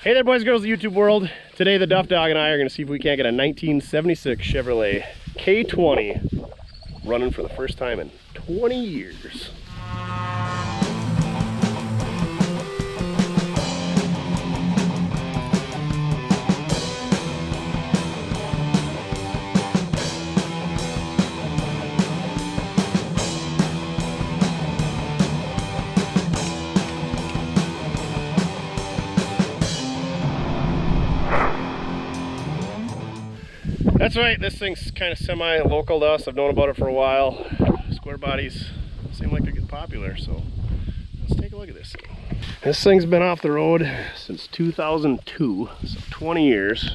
Hey there, boys and girls of the YouTube world. Today the Duff Dog and I are going to see if we can't get a 1976 Chevrolet K20 running for the first time in 20 years. That's right, this thing's kind of semi-local to us. I've known about it for a while. Square bodies seem like they're getting popular, so let's take a look at this thing. This thing's been off the road since 2002, so 20 years.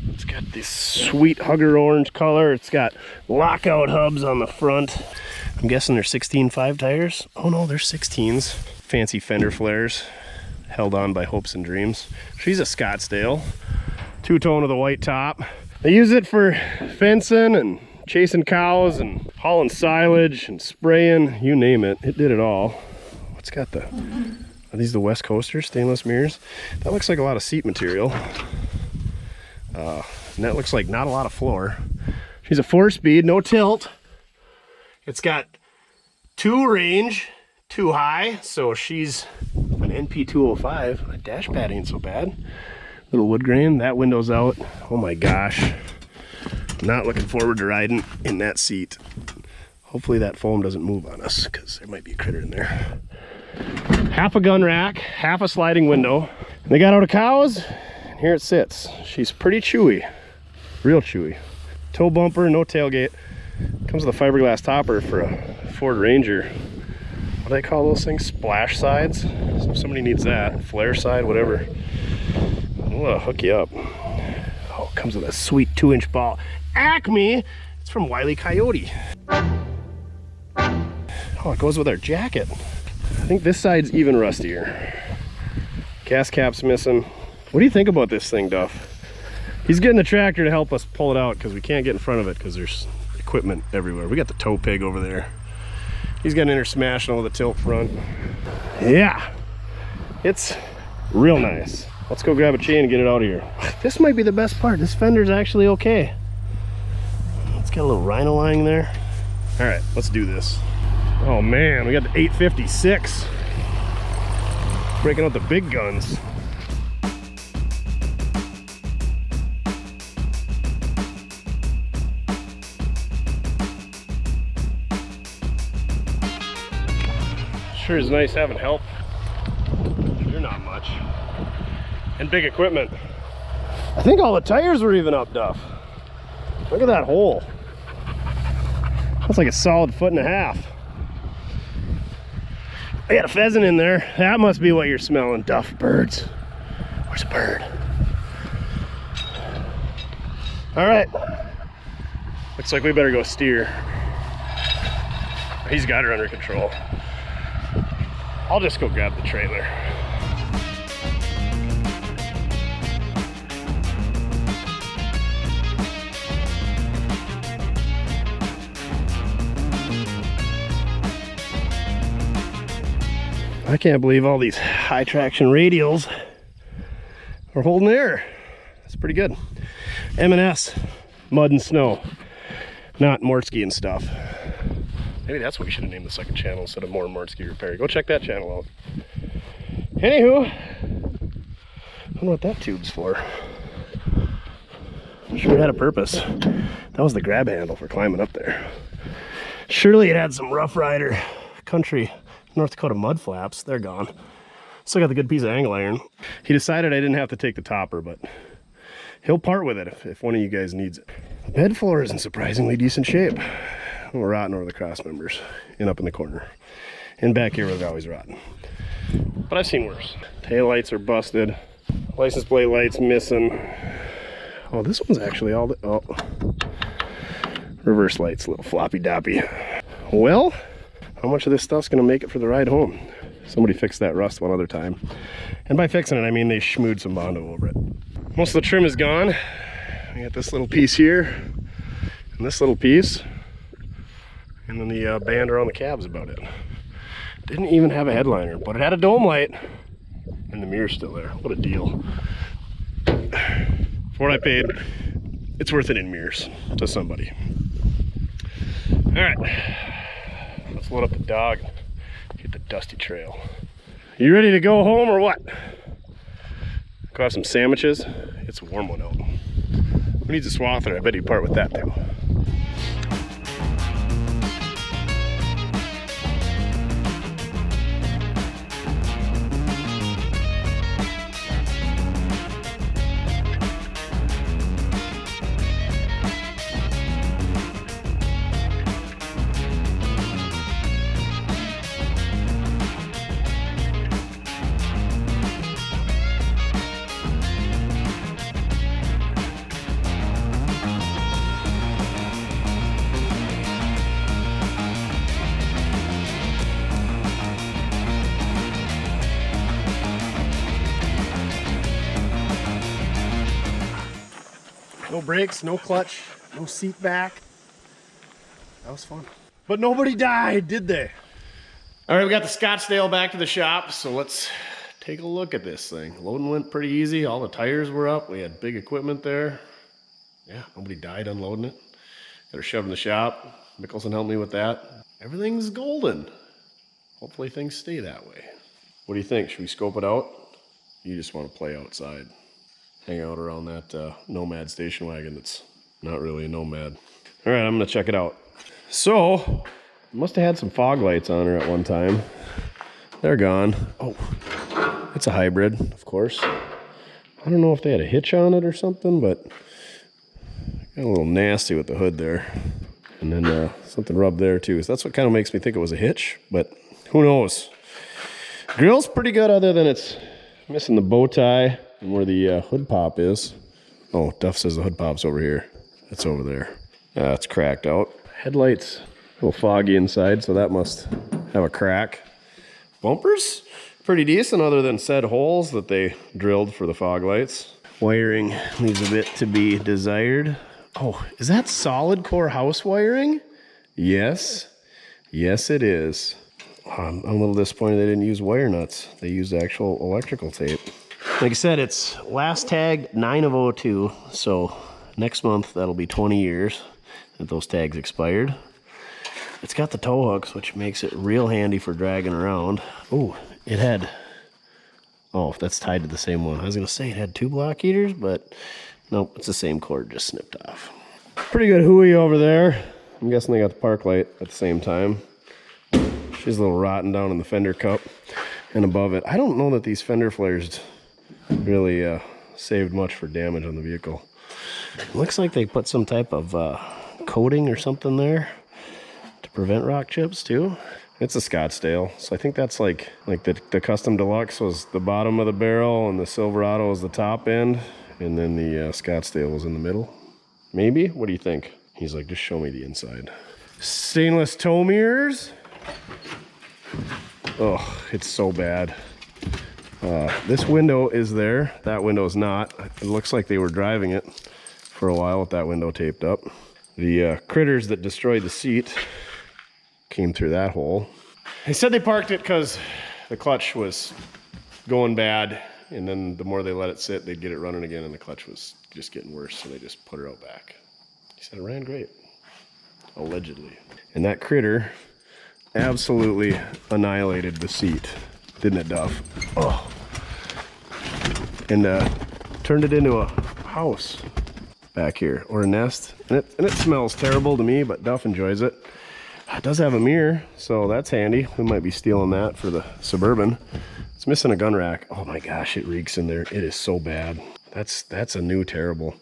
It's got this sweet hugger orange color. It's got lockout hubs on the front. I'm guessing they're 16.5 tires. Oh no, they're 16s. Fancy fender flares, held on by hopes and dreams. She's a Scottsdale. Two-tone with a white top. They use it for fencing and chasing cows and hauling silage and spraying, you name it. It did it all. What's got the, are these the West Coasters, stainless mirrors? That looks like a lot of seat material. And that looks like not a lot of floor. She's a 4-speed, no tilt. It's got 2 range, 2 high, so she's an NP205. The dash pad ain't so bad. Little wood grain, that window's out. Oh my gosh. Not looking forward to riding in that seat. Hopefully that foam doesn't move on us because there might be a critter in there. Half a gun rack, half a sliding window. They got out of cows, and here it sits. She's pretty chewy, real chewy. Tow bumper, no tailgate. Comes with a fiberglass topper for a Ford Ranger. What do they call those things? Splash sides? So if somebody needs that, flare side, whatever. We'll hook you up. Oh, it comes with a sweet 2-inch ball. Acme! It's from Wile E. Coyote. Oh, it goes with our jacket. I think this side's even rustier. Gas cap's missing. What do you think about this thing, Duff? He's getting the tractor to help us pull it out because we can't get in front of it because there's equipment everywhere. We got the tow pig over there. He's got an inner smashing with a tilt front. Yeah, it's real nice. Let's go grab a chain and get it out of here. This might be the best part. This fender's actually okay. It's got a little rhino line there. All right, let's do this. Oh man, we got the 856. Breaking out the big guns. Sure is nice having help. You're not much. And big equipment. I think all the tires were even up, Duff. Look at that hole. That's like a solid 1.5 feet. I got a pheasant in there. That must be what you're smelling, Duff. Birds. Where's a bird? All right. Looks like we better go steer. He's got her under control. I'll just go grab the trailer. I can't believe all these high traction radials are holding air. That's pretty good. M&S, mud and snow, not Mortske and stuff. Maybe that's what we should have named the second channel instead of more Mortske Repair. Go check that channel out. Anywho, I don't know what that tube's for. I'm sure it had a purpose. That was the grab handle for climbing up there. Surely it had some Rough Rider country North Dakota mud flaps. They're gone. Still got the good piece of angle iron. He decided I didn't have to take the topper, but he'll part with it if one of you guys needs it. The bed floor is in surprisingly decent shape. We're rotting over the cross members and up in the corner. And back here we're always rotten. But I've seen worse. Tail lights are busted. License plate lights missing. Oh, this one's actually all the, oh. Reverse lights, a little floppy doppy. Well, how much of this stuff's gonna make it for the ride home? Somebody fixed that rust one other time. And by fixing it, I mean they schmooed some Bondo over it. Most of the trim is gone. We got this little piece here, and this little piece. And then the band around the cab's about it. Didn't even have a headliner, but it had a dome light. And the mirror's still there. What a deal. For what I paid, it's worth it in mirrors to somebody. All right, let's load up the dog, hit the dusty trail. You ready to go home or what? Go have some sandwiches. It's a warm one out. Who needs a swather? I bet he'd part with that too. No brakes, no clutch, no seat back. That was fun. But nobody died, did they? All right, we got the Scottsdale back to the shop, so let's take a look at this thing. Loading went pretty easy. All the tires were up. We had big equipment there. Yeah, nobody died unloading it. Got her shoved in the shop. Mickelson helped me with that. Everything's golden. Hopefully things stay that way. What do you think? Should we scope it out? You just want to play outside. Hang out around that Nomad station wagon that's not really a Nomad. All right, I'm gonna check it out. So, must have had some fog lights on her at one time. They're gone. Oh, it's a hybrid, of course. I don't know if they had a hitch on it or something, but got a little nasty with the hood there. And then something rubbed there too. So that's what kind of makes me think it was a hitch, but who knows? Grill's pretty good other than it's missing the bow tie. And where the hood pop is. Oh, Duff says the hood pop's over here. It's over there. It's cracked out. Headlights, a little foggy inside, so that must have a crack. Bumpers, pretty decent other than said holes that they drilled for the fog lights. Wiring leaves a bit to be desired. Oh, is that solid core house wiring? Yes. Yes, it is. I'm a little disappointed they didn't use wire nuts. They used actual electrical tape. Like I said, it's last tagged 9 of 02, so next month that'll be 20 years that those tags expired. It's got the tow hooks, which makes it real handy for dragging around. Oh, it had, oh, that's tied to the same one. I was gonna say it had 2 block heaters, but nope, it's the same cord, just snipped off. Pretty good hooey over there. I'm guessing they got the park light at the same time. She's a little rotten down in the fender cup and above it. I don't know that these fender flares really saved much for damage on the vehicle. Looks like they put some type of coating or something there to prevent rock chips too. It's a Scottsdale, so I think that's like the Custom Deluxe was the bottom of the barrel and the Silverado was the top end, and then the Scottsdale was in the middle. Maybe? What do you think? He's like, just show me the inside. Stainless tow mirrors. Oh, it's so bad. This window is there. That window is not. It looks like they were driving it for a while with that window taped up. The critters that destroyed the seat came through that hole. They said they parked it because the clutch was going bad, and then the more they let it sit, they'd get it running again, and the clutch was just getting worse, so they just put her out back. He said it ran great, allegedly. And that critter absolutely annihilated the seat, didn't it, Duff? Oh. And turned it into a house back here, or a nest. And it smells terrible to me, but Duff enjoys it. It does have a mirror, so that's handy. We might be stealing that for the Suburban. It's missing a gun rack. Oh my gosh, it reeks in there. It is so bad. That's a new terrible.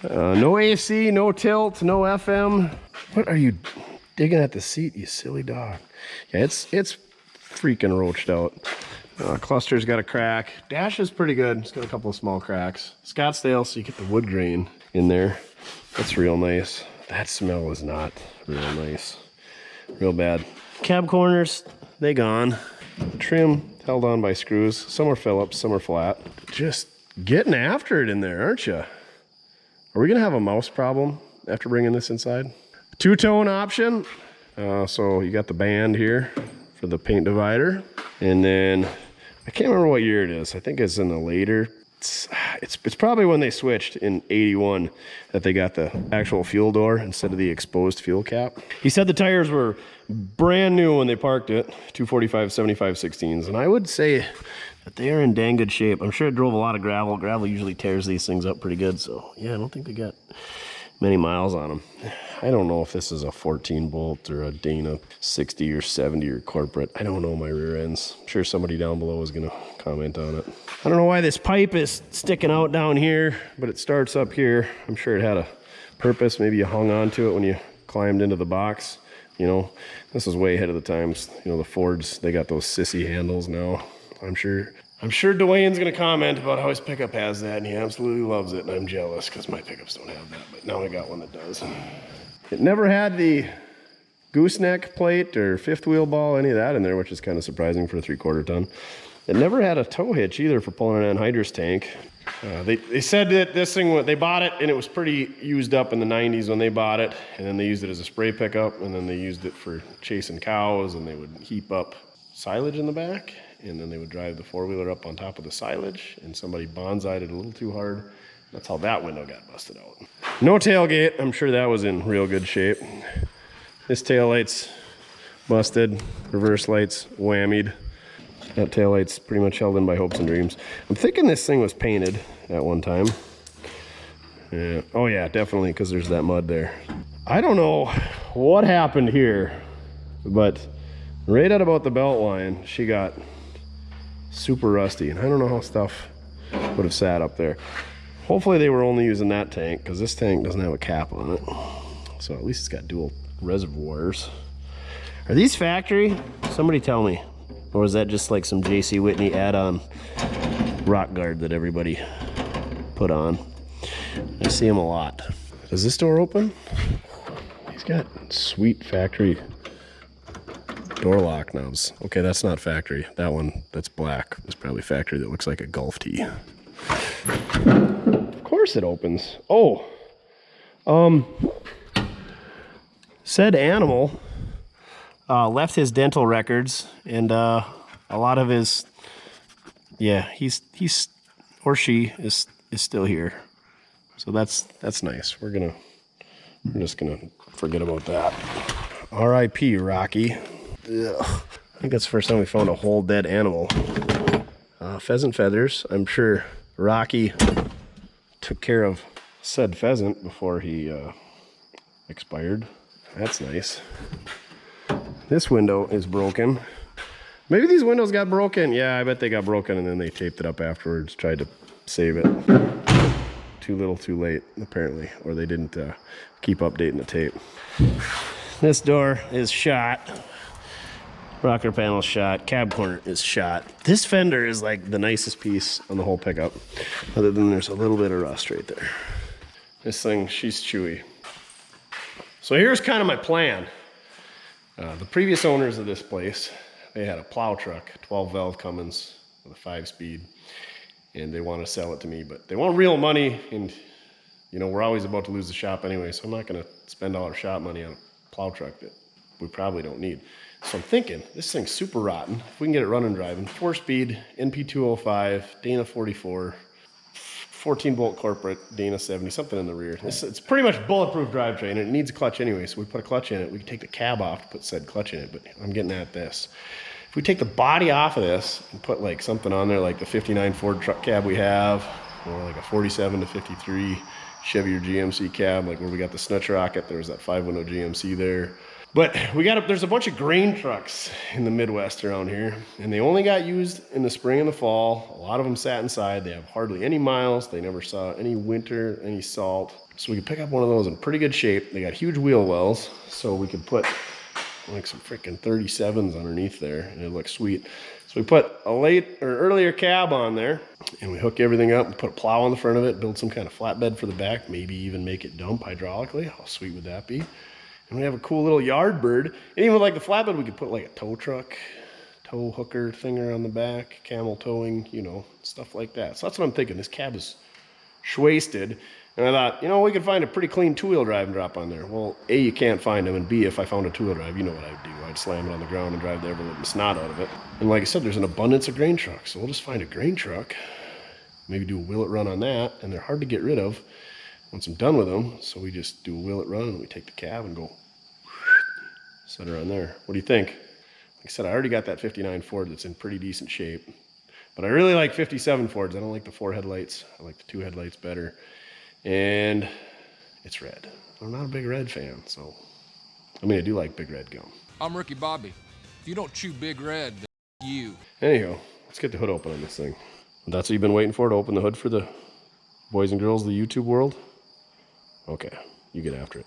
No AC, no tilt, no FM. What are you digging at the seat, you silly dog? Yeah, it's freaking roached out. Cluster's got a crack. Dash is pretty good. It's got a couple of small cracks. Scottsdale, so you get the wood grain in there. That's real nice. That smell is not real nice. Real bad. Cab corners, they gone. The trim held on by screws. Some are Phillips, some are flat. Just getting after it in there, aren't you? Are we gonna have a mouse problem after bringing this inside? Two-tone option. So you got the band here for the paint divider. And then I can't remember what year it is. I think it's in the later. It's probably when they switched in 81 that they got the actual fuel door instead of the exposed fuel cap. He said the tires were brand new when they parked it, 245 75/16s, and I would say that they are in dang good shape. I'm sure it drove a lot of gravel. Gravel usually tears these things up pretty good, so yeah, I don't think they got many miles on them. I don't know if this is a 14 bolt or a Dana 60 or 70 or corporate. I don't know my rear ends. I'm sure somebody down below is gonna comment on it. I don't know why this pipe is sticking out down here, but it starts up here. I'm sure it had a purpose. Maybe you hung on to it when you climbed into the box. You know, this is way ahead of the times. You know, the Fords, they got those sissy handles now. I'm sure Dwayne's gonna comment about how his pickup has that, and he absolutely loves it, and I'm jealous because my pickups don't have that, but now I got one that does. It never had the gooseneck plate or fifth wheel ball, any of that in there, which is kind of surprising for a 3/4 ton. It never had a tow hitch either for pulling an anhydrous tank. They said that this thing, they bought it and it was pretty used up in the 90s when they bought it, and then they used it as a spray pickup, and then they used it for chasing cows, and they would heap up silage in the back, and then they would drive the 4-wheeler up on top of the silage, and somebody bonsai'd it a little too hard. That's how that window got busted out. No tailgate. I'm sure that was in real good shape. This taillight's busted. Reverse light's whammied. That taillight's pretty much held in by hopes and dreams. I'm thinking this thing was painted at one time. Yeah. Oh yeah, definitely, because there's that mud there. I don't know what happened here, but right at about the belt line, she got super rusty, and I don't know how stuff would have sat up there. Hopefully they were only using that tank, because this tank doesn't have a cap on it. So at least it's got dual reservoirs. Are these factory? Somebody tell me. Or is that just like some JC Whitney add-on rock guard that everybody put on? I see them a lot. Does this door open? He's got sweet factory door lock knobs. Okay, that's not factory. That one, that's black. It's probably factory. That looks like a golf tee. Of course it opens. Oh, said animal left his dental records, and a lot of his, yeah, he's or she is still here. So that's nice. We're just gonna forget about that. R.I.P. Rocky. Ugh. I think that's the first time we found a whole dead animal. Pheasant feathers. I'm sure Rocky took care of said pheasant before he expired. That's nice. This window is broken. Maybe these windows got broken. Yeah, I bet they got broken and then they taped it up afterwards, tried to save it. Too little, too late, apparently. Or they didn't keep updating the tape. This door is shot. Rocker panel shot. Cab corner is shot. This fender is like the nicest piece on the whole pickup, other than there's a little bit of rust right there. This thing, she's chewy. So here's kind of my plan. The previous owners of this place, they had a plow truck, 12 valve Cummins with a 5-speed, and they want to sell it to me, but they want real money, and you know, we're always about to lose the shop anyway, so I'm not going to spend all our shop money on a plow truck that we probably don't need. So I'm thinking, this thing's super rotten. If we can get it running driving, 4-speed, NP205, Dana 44, 14-bolt corporate, Dana 70, something in the rear. It's pretty much bulletproof drivetrain, and it needs a clutch anyway, so we put a clutch in it. We can take the cab off to put said clutch in it, but I'm getting at this. If we take the body off of this and put like something on there, like the 59 Ford truck cab we have, or like a 47 to 53 Chevy or GMC cab, like where we got the Snutch Rocket, there was that 5-window GMC there. But there's a bunch of grain trucks in the Midwest around here, and they only got used in the spring and the fall. A lot of them sat inside. They have hardly any miles. They never saw any winter, any salt. So we could pick up one of those in pretty good shape. They got huge wheel wells, so we could put like some freaking 37s underneath there, and it looks sweet. So we put a late or earlier cab on there, and we hook everything up and put a plow on the front of it, build some kind of flatbed for the back, maybe even make it dump hydraulically. How sweet would that be? And we have a cool little yard bird. And even like the flatbed, we could put like a tow truck, tow hooker thinger on the back, camel towing, you know, stuff like that. So that's what I'm thinking. This cab is wasted. And I thought, you know, we could find a pretty clean two-wheel drive and drop on there. Well, A, you can't find them, and B, if I found a two-wheel drive, you know what I'd do. I'd slam it on the ground and drive the ever-living snot out of it. And like I said, there's an abundance of grain trucks, so we'll just find a grain truck, maybe do a wheel-it run on that, and they're hard to get rid of once I'm done with them. So we just do a wheel-it run, and we take the cab and go set her on there. What do you think? Like I said, I already got that 59 Ford that's in pretty decent shape, but I really like 57 Fords. I don't like the 4 headlights. I like the 2 headlights better. And it's red. I'm not a big red fan, so I mean, I do like big red gum. I'm Ricky Bobby. If you don't chew big red, then you. Anyhow, let's get the hood open on this thing. That's what you've been waiting for, to open the hood for the boys and girls of the YouTube world? Okay, you get after it.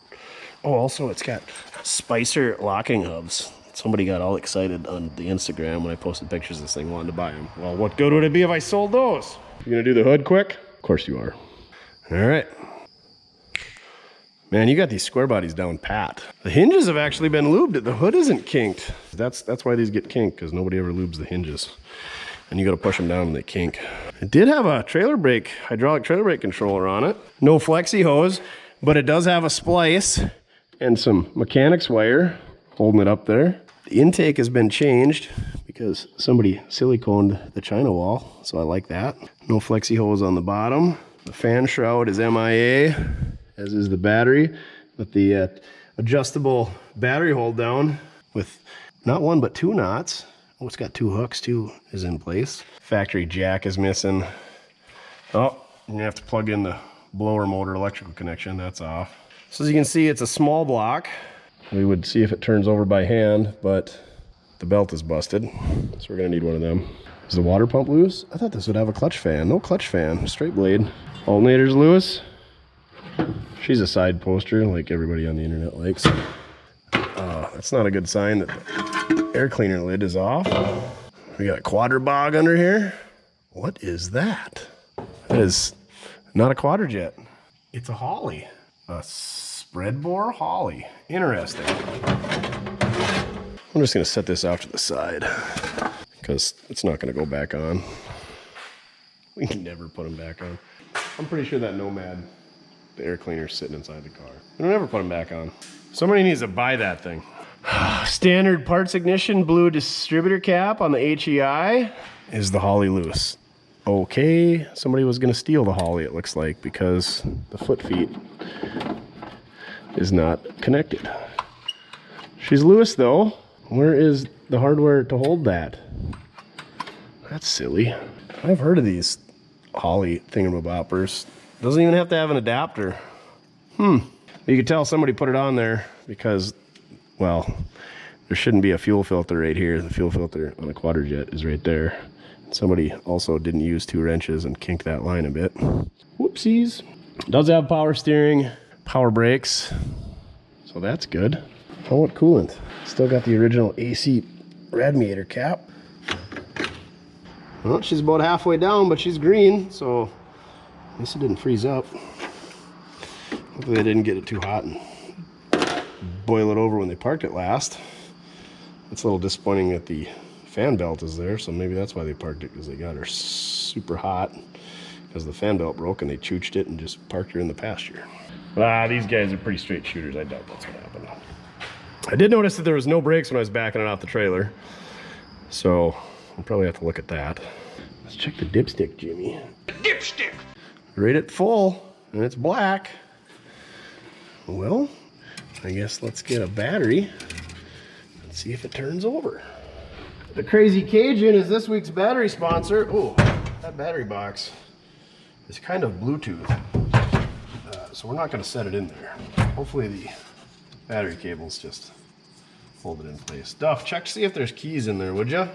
Oh, also it's got Spicer locking hubs. Somebody got all excited on the Instagram when I posted pictures of this thing, wanting to buy them. Well, what good would it be if I sold those? You gonna do the hood quick? Of course you are. All right. Man, you got these square bodies down pat. The hinges have actually been lubed. The hood isn't kinked. That's why these get kinked, because nobody ever lubes the hinges. And you got to push them down and they kink. It did have a trailer brake, hydraulic trailer brake controller on it. No flexi hose, but it does have a splice and some mechanics wire holding it up there. The intake has been changed because somebody siliconed the China wall, so I like that. No flexi hose on the bottom. The fan shroud is MIA, as is the battery, with the adjustable battery hold down with not 1 but 2 knots. Oh, it's got 2 hooks too, is in place. Factory jack is missing. Oh, you have to plug in the blower motor electrical connection, that's off. So as you can see, it's a small block. We would see if it turns over by hand, but the belt is busted, so we're gonna need one of them. Is the water pump loose? I thought this would have a clutch fan. No clutch fan, straight blade. Alternator's loose. She's a side poster like everybody on the internet likes. That's not a good sign that the air cleaner lid is off. We got a quadrabog under here. What is that? That is not a quadrajet. It's a holley. A spread bore holley. Interesting. I'm just gonna set this off to the side because it's not gonna go back on. We can never put them back on. I'm pretty sure that Nomad, the air cleaner, is sitting inside the car. We don't ever put them back on. Somebody needs to buy that thing. Standard parts ignition blue distributor cap on the HEI. Is the holley loose? Okay, somebody was gonna steal the holley, it looks like, because the foot feet is not connected. She's loose though. Where is the hardware to hold that? That's silly. I've heard of these holley thingamaboppers. Doesn't even have to have an adapter. You can tell somebody put it on there because, well, there shouldn't be a fuel filter right here. The fuel filter on a quadrajet is right there. Somebody also didn't use 2 wrenches and kinked that line a bit. Whoopsies. Does have power steering, power brakes, so that's good. Oh, what coolant. Still got the original AC radiator cap. Well, she's about halfway down, but she's green, so at least it didn't freeze up. Hopefully I didn't get it too hot and boil it over when they parked it last. It's a little disappointing that the fan belt is there, so maybe that's why they parked it, because they got her super hot because the fan belt broke and they chooched it and just parked her in the pasture. These guys are pretty straight shooters. I doubt that's what happened. I did notice that there was no brakes when I was backing it off the trailer, so I'll probably have to look at that. Let's check the dipstick, Jimmy. Dipstick! Rate it full, and it's black. Well, I guess let's get a battery and see if it turns over. The Crazy Cajun is this week's battery sponsor. Oh, that battery box is kind of Bluetooth, so we're not going to set it in there. Hopefully the battery cables just hold it in place. Duff, check to see if there's keys in there, would you?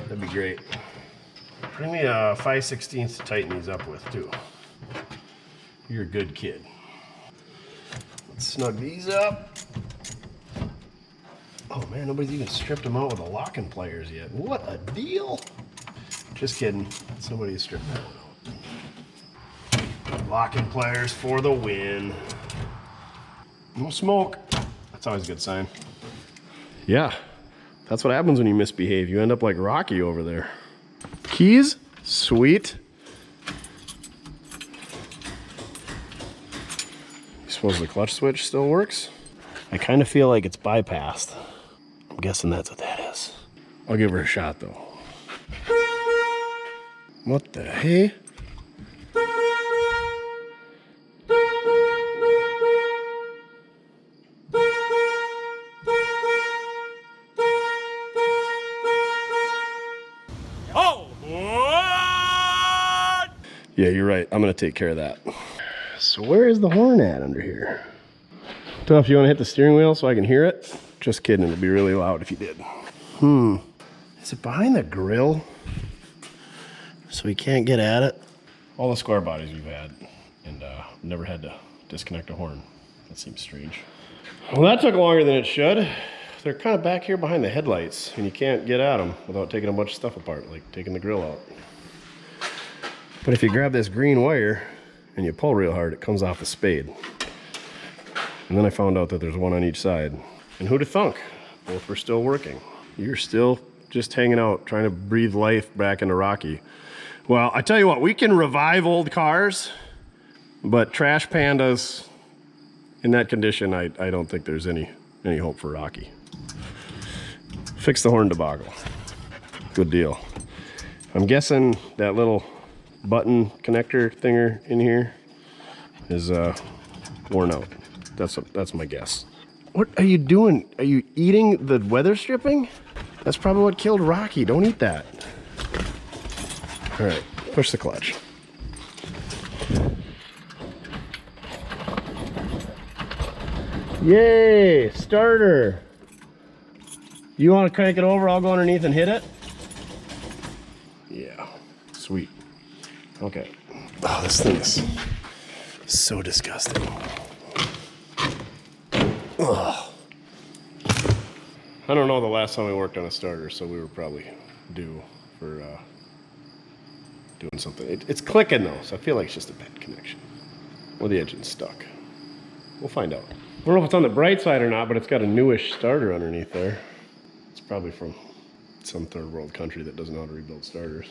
That'd be great. Bring me a 5/16 to tighten these up with too. You're a good kid. Let's snug these up. Oh man, nobody's even stripped them out with the locking pliers yet. What a deal. Just kidding. Somebody's stripped that one out. Locking pliers for the win. No smoke. That's always a good sign. Yeah, that's what happens when you misbehave. You end up like Rocky over there. Keys, sweet. suppose the clutch switch still works. I kind of feel like it's bypassed. I'm guessing that's what that is. I'll give her a shot though. What the hey? Oh, what? Yeah, you're right. I'm gonna take care of that. So where is the horn at under here? Duff, you wanna hit the steering wheel so I can hear it? Just kidding, it'd be really loud if you did. Is it behind the grill? So we can't get at it? All the square bodies we've had, and never had to disconnect a horn. That seems strange. Well, that took longer than it should. They're kind of back here behind the headlights, and you can't get at them without taking a bunch of stuff apart, like taking the grill out. But if you grab this green wire and you pull real hard, it comes off the spade. And then I found out that there's one on each side. And who'd have thunk? Both were still working. You're still just hanging out, trying to breathe life back into Rocky. Well, I tell you what, we can revive old cars, but trash pandas in that condition, I don't think there's any hope for Rocky. Fix the horn debacle. Good deal. I'm guessing that little button connector thinger in here is worn out. That's my guess. What are you doing? Are you eating the weather stripping? That's probably what killed Rocky. Don't eat that. All right, push the clutch. Yay, starter. You want to crank it over? I'll go underneath and hit it. Yeah, sweet. Okay. Oh, this thing is so disgusting. Ugh. I don't know the last time we worked on a starter, so we were probably due for doing something. It's clicking though, so I feel like it's just a bad connection. Or the engine's stuck. We'll find out. I don't know if it's on the bright side or not, but it's got a newish starter underneath there. It's probably from some third world country that doesn't know how to rebuild starters.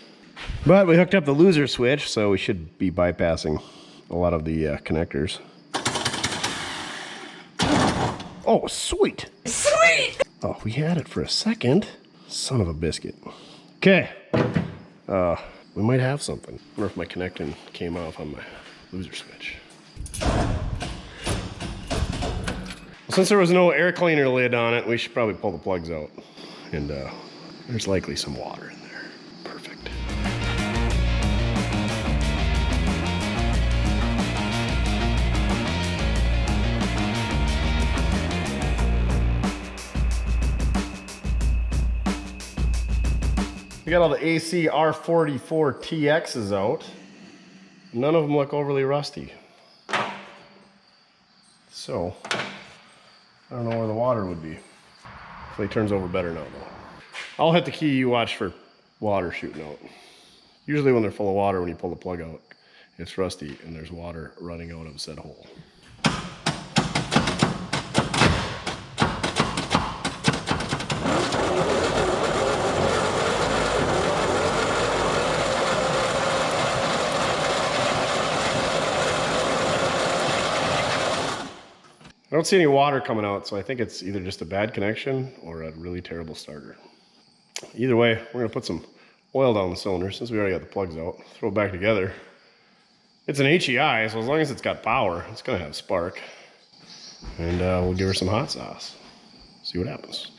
But we hooked up the loser switch, so we should be bypassing a lot of the connectors. Oh, sweet. Sweet! Oh, we had it for a second. Son of a biscuit. Okay. We might have something. I wonder if my connecting came off on my loser switch. Well, since there was no air cleaner lid on it, we should probably pull the plugs out. And there's likely some water in there. Perfect. We got all the AC R44 TXs out. None of them look overly rusty. So, I don't know where the water would be. Hopefully it turns over better now though. I'll hit the key, you watch for water shooting out. Usually when they're full of water, when you pull the plug out, it's rusty and there's water running out of said hole. I don't see any water coming out, so I think it's either just a bad connection or a really terrible starter. Either way, we're gonna put some oil down the cylinder since we already got the plugs out. Throw it back together. It's an HEI, so as long as it's got power, it's gonna have spark. And we'll give her some hot sauce. See what happens.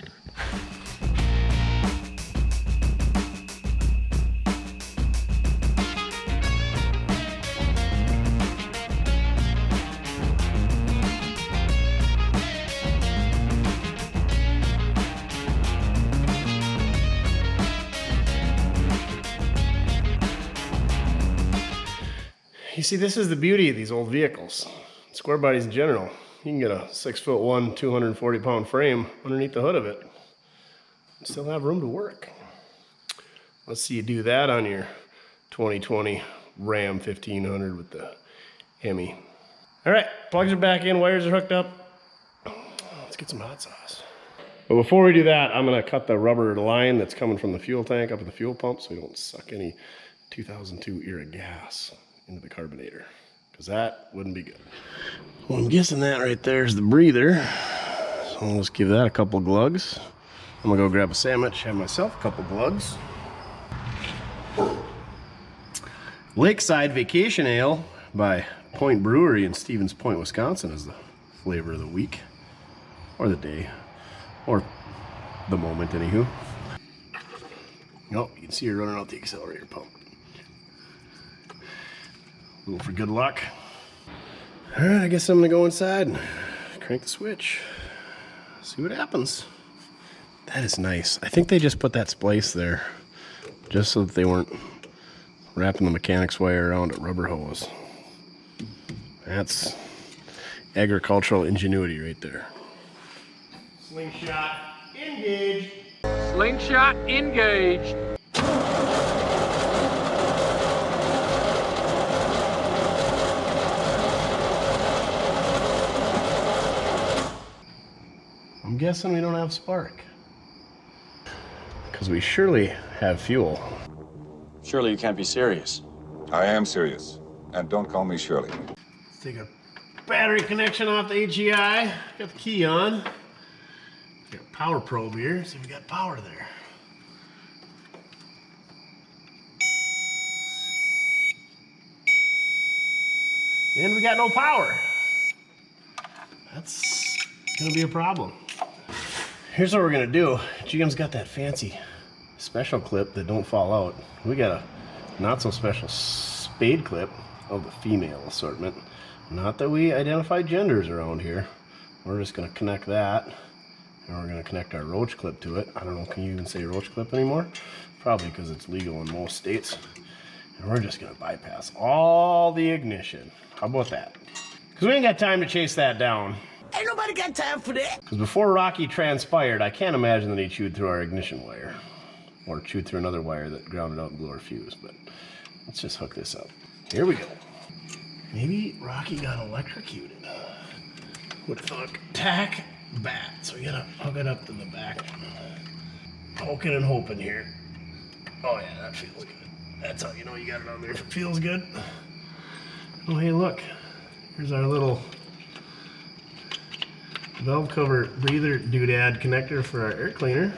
You see, this is the beauty of these old vehicles. Square bodies in general. You can get a 6'1", 240-pound frame underneath the hood of it and still have room to work. Let's see you do that on your 2020 Ram 1500 with the Hemi. All right, plugs are back in, wires are hooked up. Let's get some hot sauce. But before we do that, I'm gonna cut the rubber line that's coming from the fuel tank up at the fuel pump so we don't suck any 2002 era gas into the carbonator, because that wouldn't be good. Well, I'm guessing that right there is the breather. So let's give that a couple glugs. I'm gonna go grab a sandwich, have myself a couple glugs. Lakeside Vacation Ale by Point Brewery in Stevens Point, Wisconsin is the flavor of the week, or the day, or the moment, anywho. Oh, you can see her running out the accelerator pump. A little for good luck. All right, I guess I'm gonna go inside and crank the switch. See what happens. That is nice. I think they just put that splice there just so that they weren't wrapping the mechanic's wire around a rubber hose. That's agricultural ingenuity right there. Slingshot engaged. Slingshot engaged. I'm guessing we don't have spark. Because we surely have fuel. Surely you can't be serious. I am serious. And don't call me Shirley. Let's take a battery connection off the HEI. Got the key on. Got a power probe here. See if we got power there. And we got no power. That's gonna be a problem. Here's what we're gonna do. GM's got that fancy special clip that don't fall out. We got a not so special spade clip of the female assortment. Not that we identify genders around here. We're just gonna connect that, and we're gonna connect our roach clip to it. I don't know, can you even say roach clip anymore? Probably because it's legal in most states. And we're just gonna bypass all the ignition. How about that? Because we ain't got time to chase that down. Ain't nobody got time for that. Because before Rocky transpired, I can't imagine that he chewed through our ignition wire. Or chewed through another wire that grounded out and blew our fuse. But let's just hook this up. Here we go. Maybe Rocky got electrocuted. Would have thought. Tack bat. So we gotta hook it up to the back. Poking and hoping here. Oh yeah, that feels good. That's how you know you got it on there if it feels good. Oh hey, look. Here's our little valve cover breather doodad connector for our air cleaner.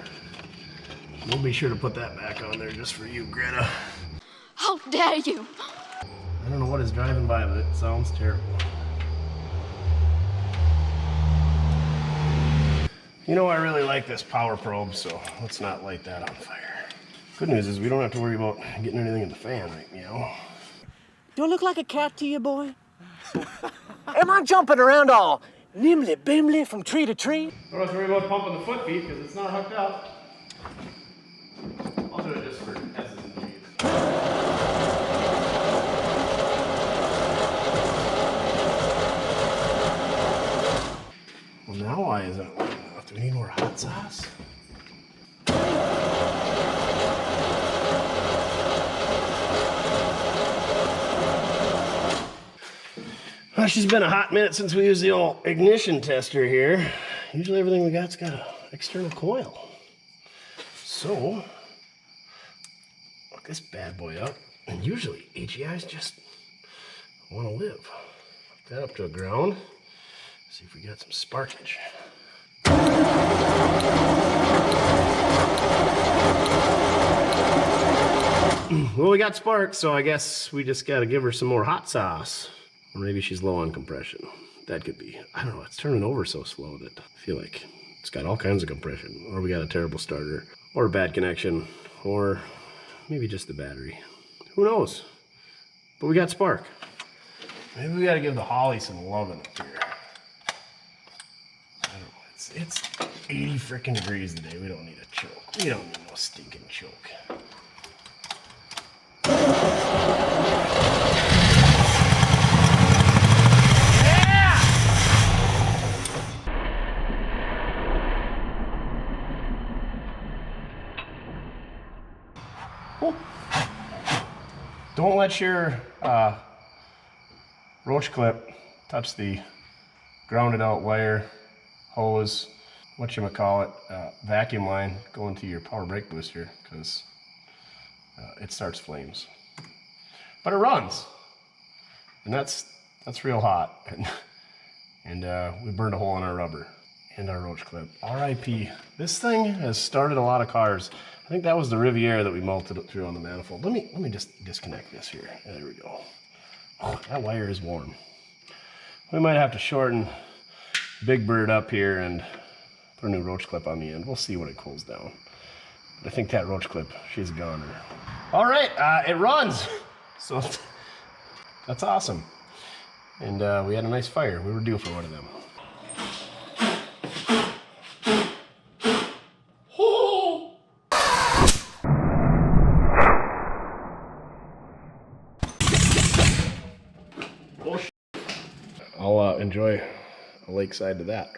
We'll be sure to put that back on there just for you, Greta. How dare you! I don't know what is driving by, but it sounds terrible. You know, I really like this power probe, so let's not light that on fire. Good news is we don't have to worry about getting anything in the fan right now. Do I look like a cat to you, boy? Am I jumping around all nimbly-bimbly from tree to tree? Don't have to worry about pumping the foot feet because it's not hooked up. I'll do it just for S's and G's. Well, now why isn't it light enough? Do we need more hot sauce? Well, she's been a hot minute since we used the old ignition tester here. Usually everything we got's got an external coil. So, hook this bad boy up. And usually HEIs just want to live. Hook that up to a ground. See if we got some sparkage. Well, we got spark, so I guess we just got to give her some more hot sauce. Or maybe she's low on compression. That could be. I don't know. It's turning over so slow that I feel like it's got all kinds of compression. Or we got a terrible starter. Or a bad connection. Or maybe just the battery. Who knows? But we got spark. Maybe we got to give the holley some loving up here. I don't know. It's 80 freaking degrees today. We don't need a choke. We don't need no stinking choke. Don't let your roach clip touch the grounded out wire, hose, whatchamacallit, vacuum line going to your power brake booster, because it starts flames. But it runs. And that's That's real hot. And we burned a hole in our rubber and our roach clip. RIP. This thing has started a lot of cars. I think that was the Riviera that we melted it through on the manifold. Let me just disconnect this here. There we go. Oh, that wire is warm. We might have to shorten Big Bird up here and put a new roach clip on the end. We'll see when it cools down. But I think that roach clip, she's a goner. All right, it runs. So that's awesome. And we had a nice fire. We were due for one of them. I'll enjoy a lakeside to that.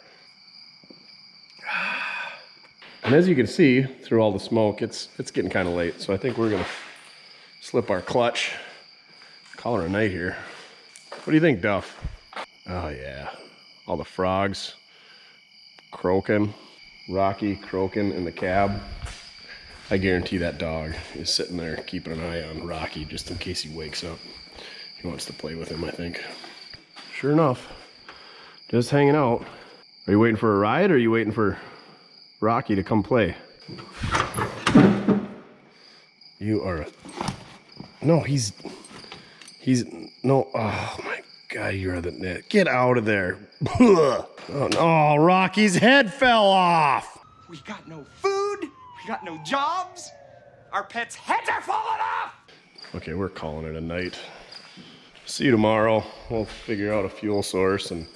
And as you can see through all the smoke, it's getting kind of late. So I think we're gonna slip our clutch, call her a night here. What do you think, Duff? Oh yeah, all the frogs croaking, Rocky croaking in the cab. I guarantee that dog is sitting there keeping an eye on Rocky just in case he wakes up. He wants to play with him, I think. Sure enough, just hanging out. Are you waiting for a ride or are you waiting for Rocky to come play? You are, no, he's, no, oh my God, you're the net. Get out of there. Oh no, Rocky's head fell off. We got no food, we got no jobs, our pets' heads are falling off! Okay, we're calling it a night. See you tomorrow. We'll figure out a fuel source and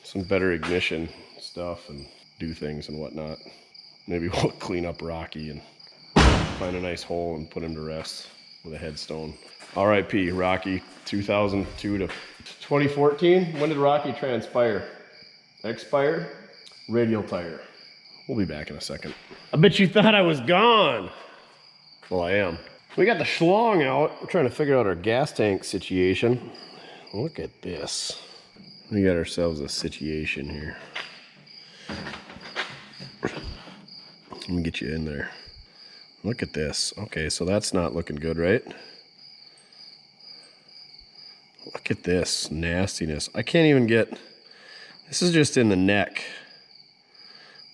some better ignition stuff and do things and whatnot. Maybe we'll clean up Rocky and find a nice hole and put him to rest with a headstone. RIP Rocky, 2002 to 2014. When did Rocky expire? Radial tire. We'll be back in a second. I bet you thought I was gone. Well, I am. We got the schlong out. We're trying to figure out our gas tank situation. Look at this. We got ourselves a situation here. Let me get you in there. Look at this. Okay, so that's not looking good, right? Look at this nastiness. I can't even get, this is just in the neck.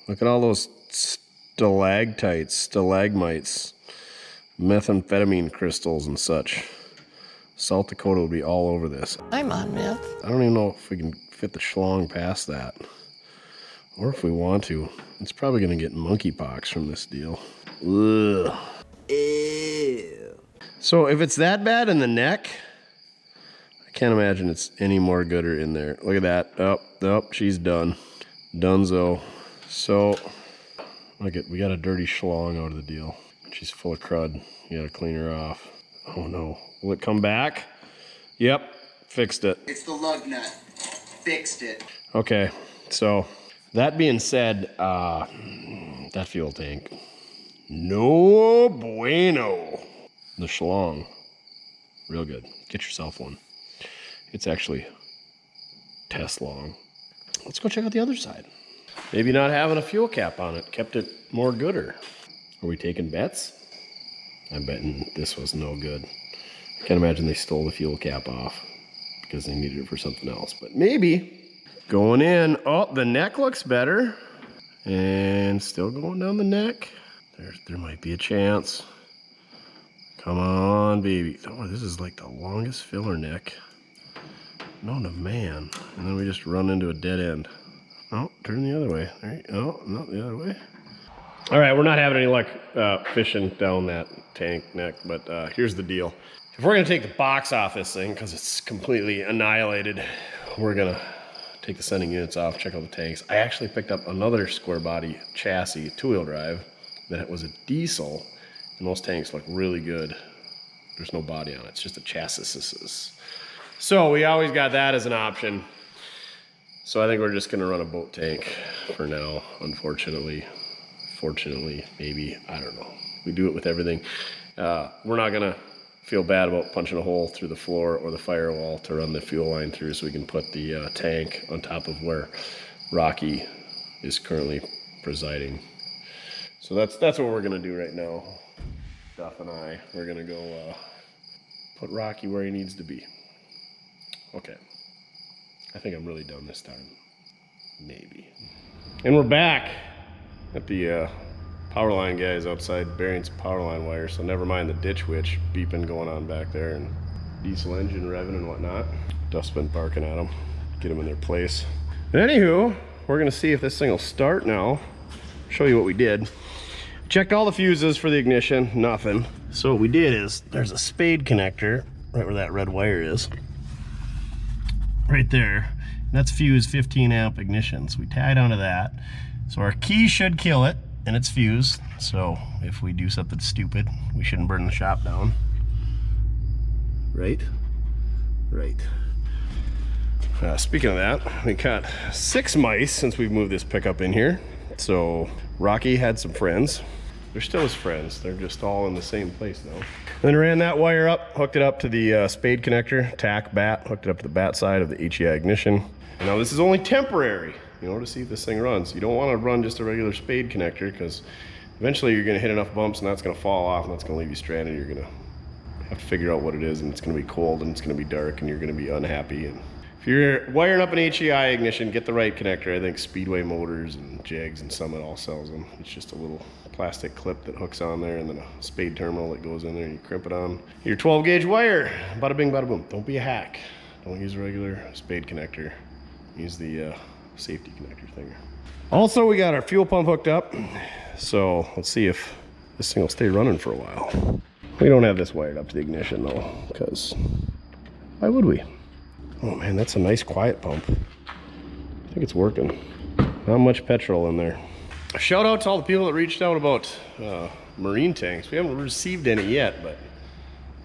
Look at all those stalactites, stalagmites, methamphetamine crystals and such. South Dakota would be all over this. I'm on meth. I don't even know if we can fit the schlong past that. Or if we want to. It's probably gonna get monkeypox from this deal. Ugh. Ew. So if it's that bad in the neck, I can't imagine it's any more gooder in there. Look at that. Oh, she's done. Dunzo. So, look at, we got a dirty schlong out of the deal. She's full of crud. You gotta clean her off. Oh no. Will it come back? Yep, fixed it. It's the lug nut. Fixed it. Okay, so that being said, that fuel tank, no bueno. The schlong, real good. Get yourself one. It's actually test long. Let's go check out the other side. Maybe not having a fuel cap on it kept it more gooder. Are we taking bets? I'm betting this was no good. I can't imagine they stole the fuel cap off because they needed it for something else, but maybe. Going in. Oh, the neck looks better. And still going down the neck. There might be a chance. Come on, baby. Oh, this is like the longest filler neck known to man. And then we just run into a dead end. Oh, turn the other way. There you go. Oh, not the other way. All right, we're not having any luck fishing down that tank neck, but here's the deal. If we're gonna take the box off this thing, because it's completely annihilated, we're gonna take the sending units off, check out the tanks. I actually picked up another Squarebody chassis, two-wheel drive, that was a diesel, and those tanks look really good. There's no body on it, it's just a chassis. So we always got that as an option. So I think we're just gonna run a boat tank for now, unfortunately. Fortunately, maybe, I don't know. We do it with everything. We're not gonna feel bad about punching a hole through the floor or the firewall to run the fuel line through so we can put the tank on top of where Rocky is currently presiding. So that's what we're gonna do right now. Duff and I, we're gonna go put Rocky where he needs to be. Okay. I think I'm really done this time. Maybe. And we're back at the power line guys outside burying some power line wire, so never mind the ditch witch beeping going on back there and diesel engine revving and whatnot. Duff's been barking at them, get them in their place. And anywho, we're gonna see if this thing will start now. Show you what we did. Checked all the fuses for the ignition, nothing. So what we did is, there's a spade connector right where that red wire is. Right there. That's fuse 15 amp ignition. So we tied onto that. So our key should kill it, and it's fused. So if we do something stupid, we shouldn't burn the shop down. Right? Right. Speaking of that, we got 6 mice since we've moved this pickup in here. So Rocky had some friends. They're still his friends. They're just all in the same place now. Then ran that wire up, hooked it up to the spade connector, tack, bat, hooked it up to the bat side of the HEI ignition. And now this is only temporary, you know, to see if this thing runs. You don't want to run just a regular spade connector because eventually you're going to hit enough bumps and that's going to fall off and that's going to leave you stranded. You're going to have to figure out what it is, and it's going to be cold and it's going to be dark and you're going to be unhappy. And if you're wiring up an HEI ignition, get the right connector. I think Speedway Motors and Jags and Summit all sells them. It's just a little plastic clip that hooks on there and then a spade terminal that goes in there and you crimp it on your 12 gauge wire. Bada bing, bada boom. Don't be a hack. Don't use a regular spade connector. Use the safety connector thing. Also, we got our fuel pump hooked up. So let's see if this thing will stay running for a while. We don't have this wired up to the ignition though, because why would we? Oh man, that's a nice quiet pump. I think it's working. Not much petrol in there. A shout out to all the people that reached out about marine tanks. We haven't received any yet, but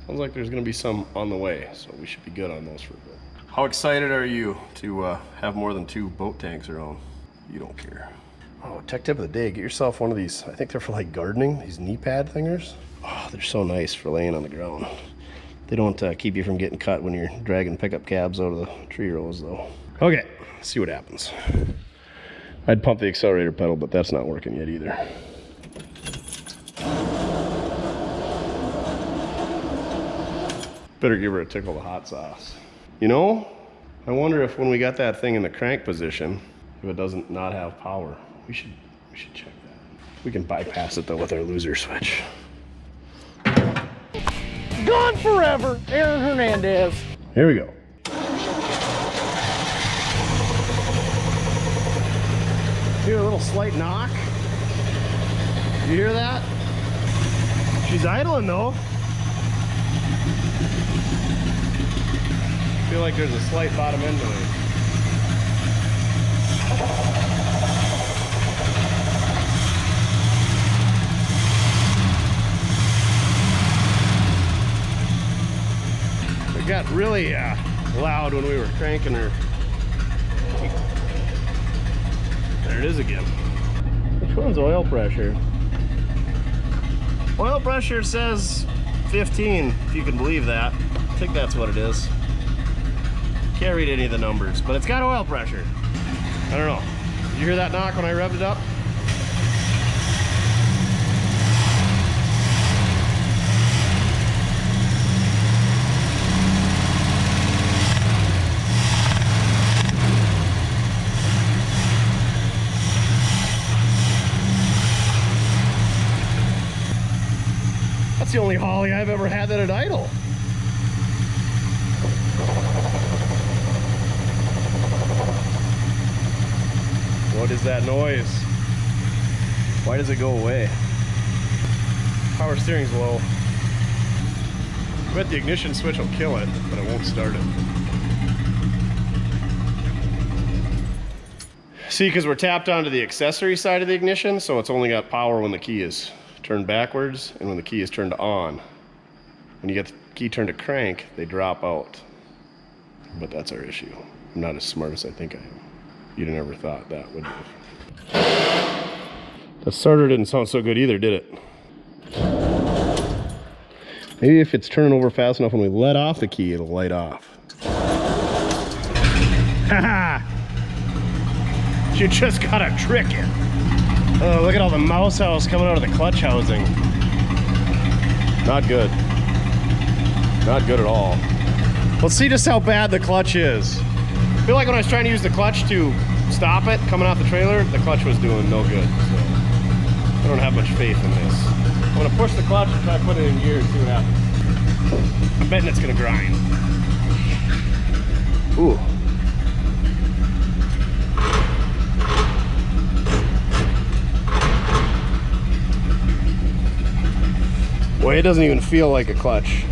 sounds like there's gonna be some on the way, so we should be good on those for a bit. How excited are you to have more than 2 boat tanks around? You don't care. Oh, tech tip of the day, get yourself one of these, I think they're for like gardening, these knee pad thingers. Oh, they're so nice for laying on the ground. They don't keep you from getting cut when you're dragging pickup cabs out of the tree rows though. Okay, let's see what happens. I'd pump the accelerator pedal, but that's not working yet either. Better give her a tickle of hot sauce. You know, I wonder if when we got that thing in the crank position, if it doesn't not have power. We should check that. We can bypass it though with our loser switch. Gone forever, Aaron Hernandez. Here we go. Hear a little slight knock. You hear that? She's idling though. I feel like there's a slight bottom end noise. It got really loud when we were cranking her. There it is again. Which one's oil pressure? Oil pressure says 15, if you can believe that. I think that's what it is. Can't read any of the numbers, but it's got oil pressure. I don't know. Did you hear that knock when I revved it up? That's the only Holley I've ever had that had idle. What is that noise? Why does it go away? Power steering's low. I bet the ignition switch will kill it, but it won't start it. See, because we're tapped onto the accessory side of the ignition, so it's only got power when the key is turned backwards and when the key is turned on. When you get the key turned to crank, they drop out. But that's our issue. I'm not as smart as I think I am. You'd have never thought that, would you? The starter didn't sound so good either, did it? Maybe if it's turning over fast enough when we let off the key, it'll light off. Haha! You just gotta trick it. Oh, look at all the mouse house coming out of the clutch housing. Not good. Not good at all. Let's see just how bad the clutch is. I feel like when I was trying to use the clutch to stop it coming off the trailer, the clutch was doing no good. So I don't have much faith in this. I'm gonna push the clutch and try to put it in gear and see what happens. I'm betting it's gonna grind. Ooh. Boy, it doesn't even feel like a clutch.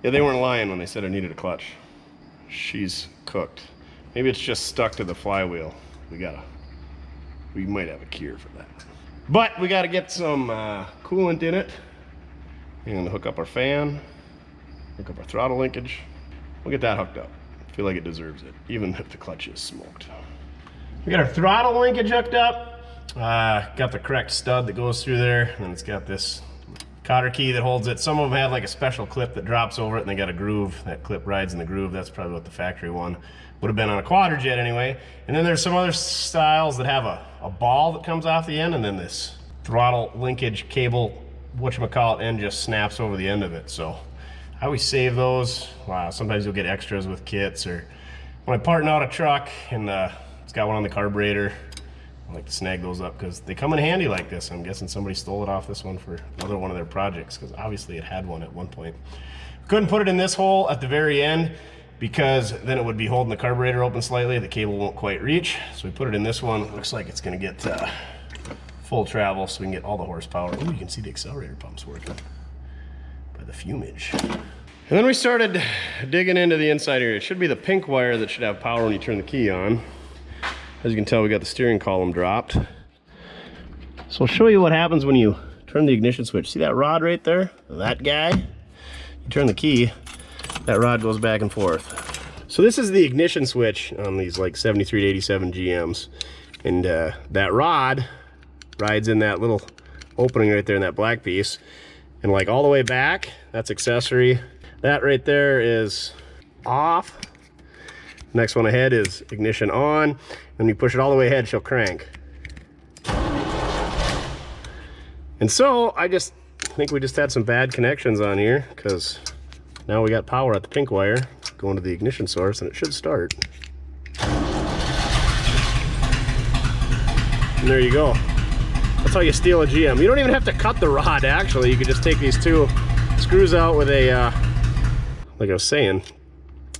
Yeah, they weren't lying when they said I needed a clutch. She's cooked. Maybe it's just stuck to the flywheel. We might have a cure for that. But we gotta get some coolant in it. I'm gonna hook up our fan, hook up our throttle linkage. We'll get that hooked up. I feel like it deserves it, even if the clutch is smoked. We got our throttle linkage hooked up. Got the correct stud that goes through there, and it's got this cotter key that holds it. Some of them have like a special clip that drops over it, and they got a groove. That clip rides in the groove. That's probably what the factory one would have been on a quadrajet anyway. And then there's some other styles that have a ball that comes off the end, and then this throttle linkage cable, whatchamacallit, end just snaps over the end of it. So I always save those. Wow, sometimes you'll get extras with kits, or when I'm parting out a truck and it's got one on the carburetor, I like to snag those up because they come in handy like this. I'm guessing somebody stole it off this one for another one of their projects, because obviously it had one at one point. Couldn't put it in this hole at the very end because then it would be holding the carburetor open slightly. The cable won't quite reach. So we put it in this one. It looks like it's gonna get full travel so we can get all the horsepower. Ooh, you can see the accelerator pumps working by the fumage. And then we started digging into the inside area. It should be the pink wire that should have power when you turn the key on. As you can tell, we got the steering column dropped. So I'll show you what happens when you turn the ignition switch. See that rod right there? That guy? You turn the key, that rod goes back and forth. So this is the ignition switch on these like 73 to 87 GMs. And that rod rides in that little opening right there in that black piece. And like all the way back, that's accessory. That right there is off. Next one ahead is ignition on. When you push it all the way ahead, she'll crank. And so I just think we just had some bad connections on here, because now we got power at the pink wire going to the ignition source, and it should start. And there you go. That's how you steal a GM. You don't even have to cut the rod, actually. You could just take these two screws out with a, like I was saying,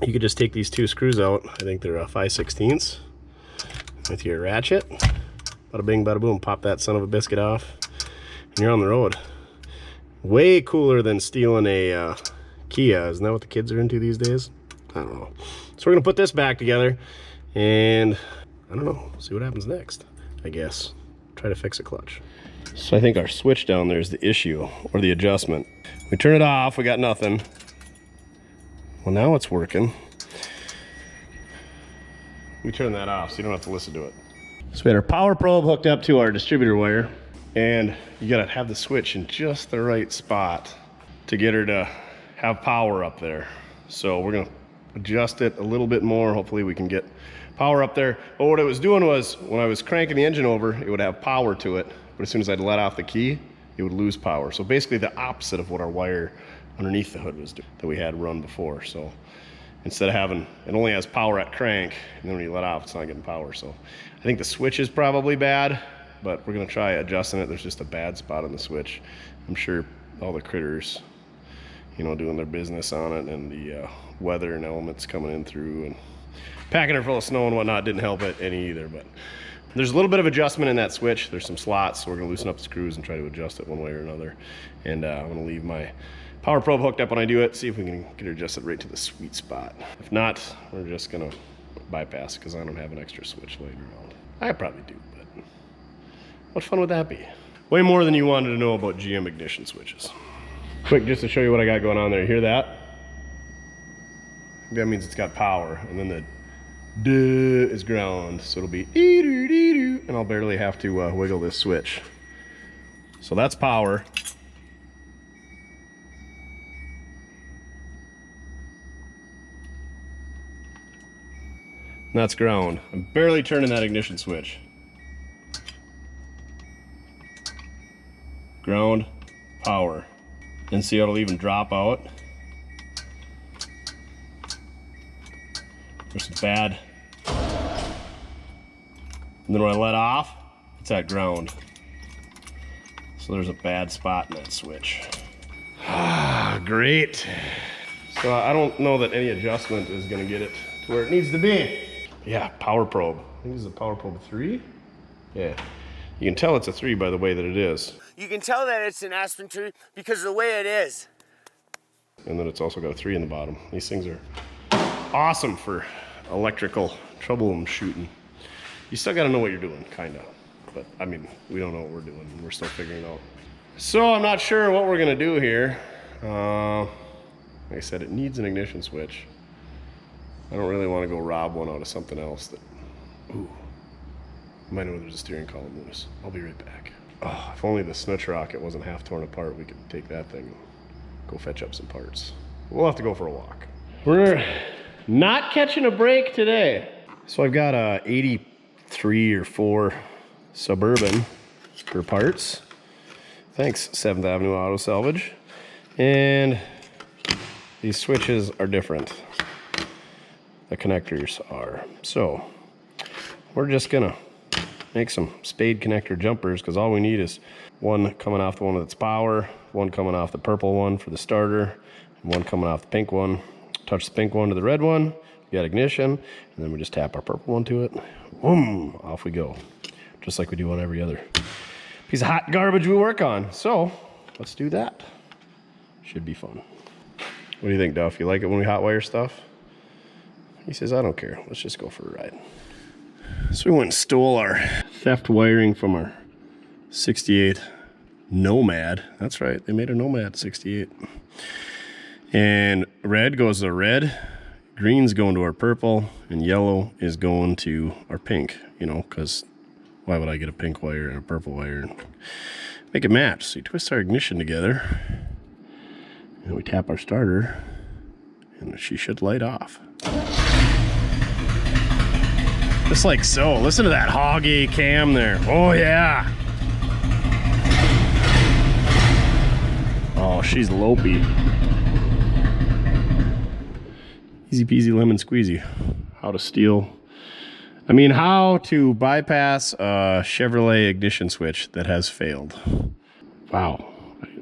you could just take these two screws out. I think they're 5/16 with your ratchet. Bada bing, bada boom, pop that son of a biscuit off, and you're on the road. Way cooler than stealing a Kia. Isn't that what the kids are into these days? I don't know. So we're gonna put this back together, and I don't know, see what happens next, I guess. Try to fix a clutch. So I think our switch down there is the issue, or the adjustment. We turn it off, we got nothing. Well, now it's working. We turn that off so you don't have to listen to it. So we had our power probe hooked up to our distributor wire, and you gotta have the switch in just the right spot to get her to have power up there. So we're gonna adjust it a little bit more. Hopefully we can get power up there. But what it was doing was, when I was cranking the engine over, it would have power to it, but as soon as I'd let off the key, it would lose power. So basically the opposite of what our wire underneath the hood was doing, that we had run before. So instead of having, it only has power at crank, and then when you let off, it's not getting power. So I think the switch is probably bad, but we're gonna try adjusting it. There's just a bad spot on the switch. I'm sure all the critters, you know, doing their business on it, and the weather and elements coming in through, and packing her full of snow and whatnot didn't help it any either. But there's a little bit of adjustment in that switch. There's some slots, so we're gonna loosen up the screws and try to adjust it one way or another. And I'm gonna leave my power probe hooked up when I do it, see if we can get her adjusted right to the sweet spot. If not, we're just gonna bypass, because I don't have an extra switch laying around. I probably do, but what fun would that be? Way more than you wanted to know about GM ignition switches. Quick, just to show you what I got going on there. Hear that? That means it's got power, and then the duh is ground, so it'll be dee-doo, and I'll barely have to wiggle this switch. So that's power. And that's ground. I'm barely turning that ignition switch. ground, power. And see how it'll even drop out. There's bad. And then when I let off, it's at ground. So there's a bad spot in that switch. Ah, great. So I don't know that any adjustment is gonna get it to where it needs to be. Yeah, power probe. I think this is a power probe 3. Yeah, you can tell it's a 3 by the way that it is. You can tell that it's an aspen tree because of the way it is. And then it's also got a 3 in the bottom. These things are awesome for electrical troubleshooting. You still gotta know what you're doing, kinda. But I mean, we don't know what we're doing. We're still figuring it out. So I'm not sure what we're gonna do here. Like I said, it needs an ignition switch. I don't really want to go rob one out of something else that, ooh, I might know there's a steering column loose. I'll be right back. Oh, if only the snutch rocket wasn't half torn apart, we could take that thing and go fetch up some parts. We'll have to go for a walk. We're not catching a break today. So I've got a 83 or 4 Suburban for parts. Thanks, 7th Avenue Auto Salvage. And these switches are different. The connectors are. So we're just gonna make some spade connector jumpers because all we need is one coming off the one that's power, one coming off the purple one for the starter, and one coming off the pink one. Touch the pink one to the red one, you got ignition, and then we just tap our purple one to it. Boom, off we go. Just like we do on every other piece of hot garbage we work on. So let's do that. Should be fun. What do you think, Duff? You like it when we hot wire stuff? He says, I don't care. Let's just go for a ride. So we went and stole our theft wiring from our 68 Nomad. That's right, they made a Nomad 68. And red goes to red, green's going to our purple, and yellow is going to our pink, you know, because why would I get a pink wire and a purple wire and make it match? So you twist our ignition together, and we tap our starter, and she should light off. Just like so. Listen to that hoggy cam there. Oh yeah. Oh, she's lopey. Easy peasy lemon squeezy. How to steal. I mean, how to bypass a Chevrolet ignition switch that has failed. Wow.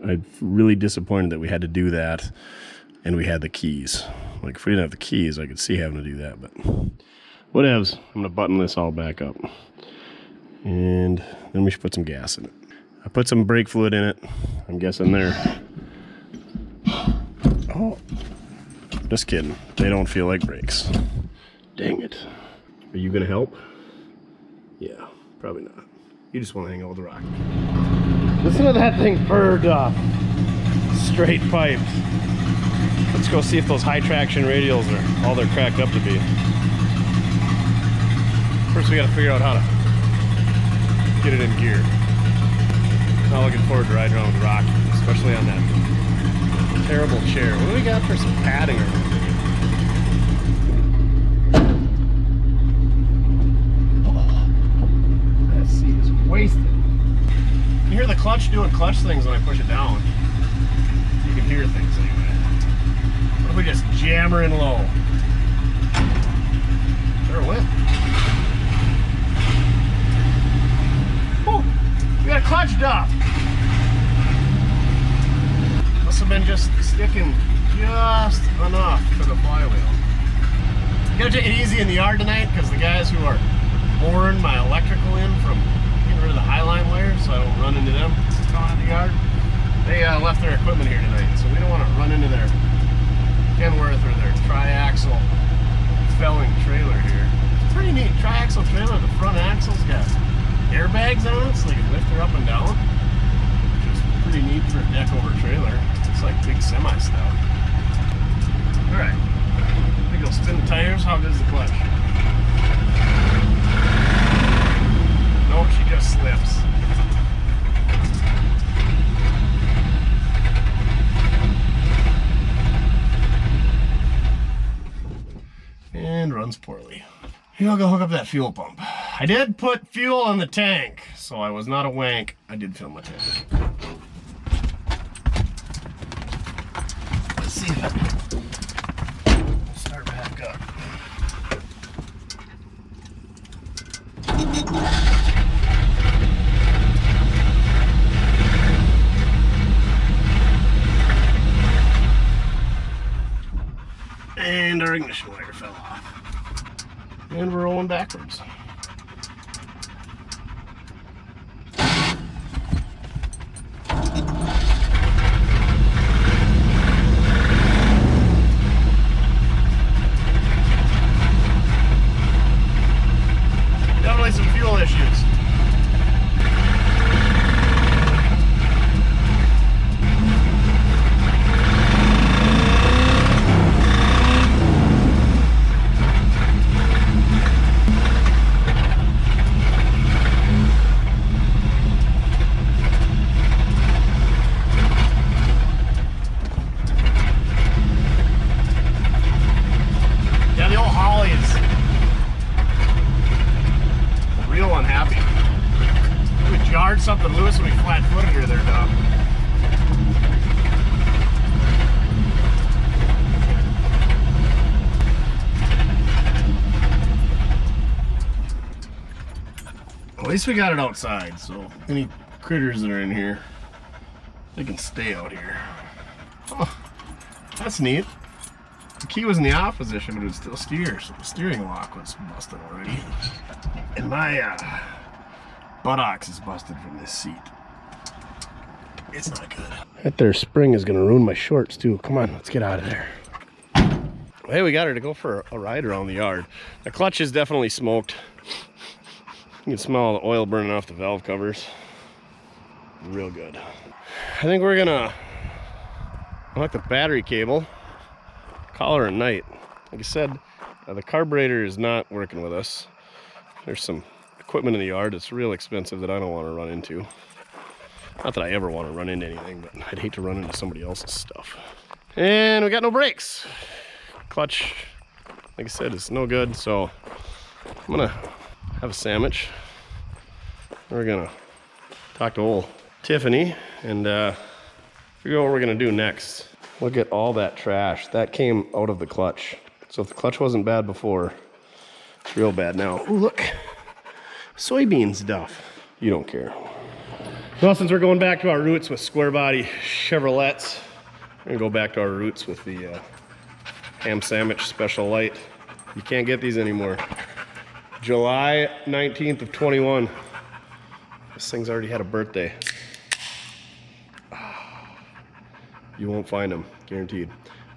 I'm really disappointed that we had to do that and we had the keys. Like, if we didn't have the keys, I could see having to do that, but whatevs. I'm gonna button this all back up. And then we should put some gas in it. I put some brake fluid in it. I'm guessing there. Oh, just kidding. They don't feel like brakes. Dang it. Are you gonna help? Yeah, probably not. You just wanna hang out with the rock. Listen to that thing purr, Duff. Straight pipes. Let's go see if those high traction radials are all they're cracked up to be. First we gotta figure out how to get it in gear. Not looking forward to riding around with the rock, especially on that terrible chair. What do we got for some padding or something? Oh, that seat is wasted. You hear the clutch doing clutch things when I push it down. You can hear things anyway. What if we just jam her in low? Sure went. Oh, we got a clutch Duff. Must have been just sticking just enough to the flywheel. I'm gonna take it easy in the yard tonight because the guys who are boring my electrical in from getting rid of the highline wires so I don't run into them going in the yard, they left their equipment here tonight, so we don't want to run into their Kenworth or their tri-axle felling trailer here. It's pretty neat. Tri-axle trailer, the front axle's got airbags on it so they can lift her up and down, which is pretty neat for a deck over trailer. It's like big semi stuff. Alright, I think it'll spin the tires. How good is the clutch? Nope, she just slips. And runs poorly. Here, I'll go hook up that fuel pump. I did put fuel in the tank, so I was not a wank. I did fill my tank. see if I can start back up. And our ignition wire fell off. And we're rolling backwards. Definitely some fuel issues. Yeah, the old holley is real unhappy. We jarred something loose when we flat-footed her there, Duff. At least we got it outside, so any critters that are in here, they can stay out here. Oh, that's neat. The key was in the off position, but it would still steer, so the steering lock was busted already. And my buttocks is busted from this seat. It's not good. That there spring is gonna ruin my shorts too. Come on, let's get out of there. Hey, we got her to go for a ride around the yard. The clutch is definitely smoked. You can smell the oil burning off the valve covers. Real good. I think we're gonna unlock the battery cable, call her at night. Like I said, the carburetor is not working with us. There's some equipment in the yard that's real expensive that I don't want to run into. Not that I ever want to run into anything, but I'd hate to run into somebody else's stuff. And we got no brakes. Clutch, like I said, is no good, so I'm gonna have a sandwich. We're gonna talk to old Tiffany and figure out what we're gonna do next. Look at all that trash. That came out of the clutch. So if the clutch wasn't bad before, it's real bad now. Ooh, look. Soybeans, Duff. You don't care. Well, since we're going back to our roots with square body Chevrolets, we're gonna go back to our roots with the ham sandwich special light. You can't get these anymore. July 19th of 21. This thing's already had a birthday. You won't find them, guaranteed. A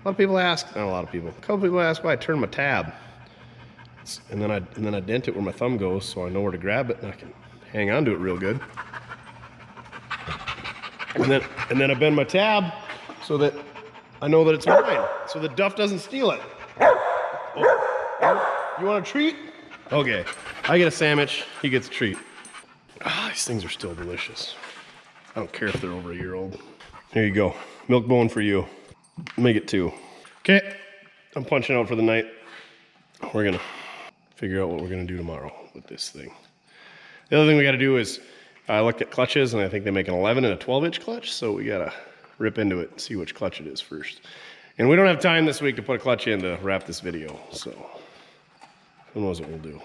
lot of people ask, not a lot of people, a couple people ask why I turn my tab. And then I dent it where my thumb goes so I know where to grab it and I can hang on to it real good. And then I bend my tab so that I know that it's mine, so that Duff doesn't steal it. Oh, you want a treat? Okay, I get a sandwich, he gets a treat. Ah, these things are still delicious. I don't care if they're over a year old. Here you go, milk bone for you. Make it 2. Okay, I'm punching out for the night. We're gonna figure out what we're gonna do tomorrow with this thing. The other thing we gotta do is, I looked at clutches and I think they make an 11 and a 12-inch clutch, so we gotta rip into it and see which clutch it is first. And we don't have time this week to put a clutch in to wrap this video, so who knows what we'll do.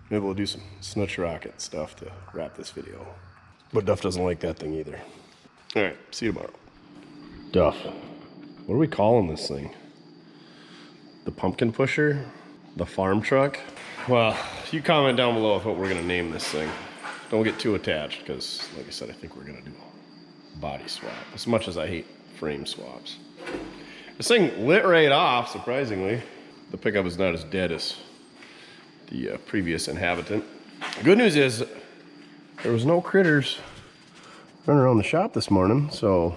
Maybe we'll do some snutch rocket stuff to wrap this video. But Duff doesn't like that thing either. All right, see you tomorrow. Duff, what are we calling this thing? The pumpkin pusher? The farm truck? Well, you comment down below with what we're gonna name this thing. Don't get too attached, because like I said, I think we're gonna do a body swap, as much as I hate frame swaps. This thing lit right off, surprisingly. The pickup is not as dead as the previous inhabitant. The good news is there was no critters running around the shop this morning, so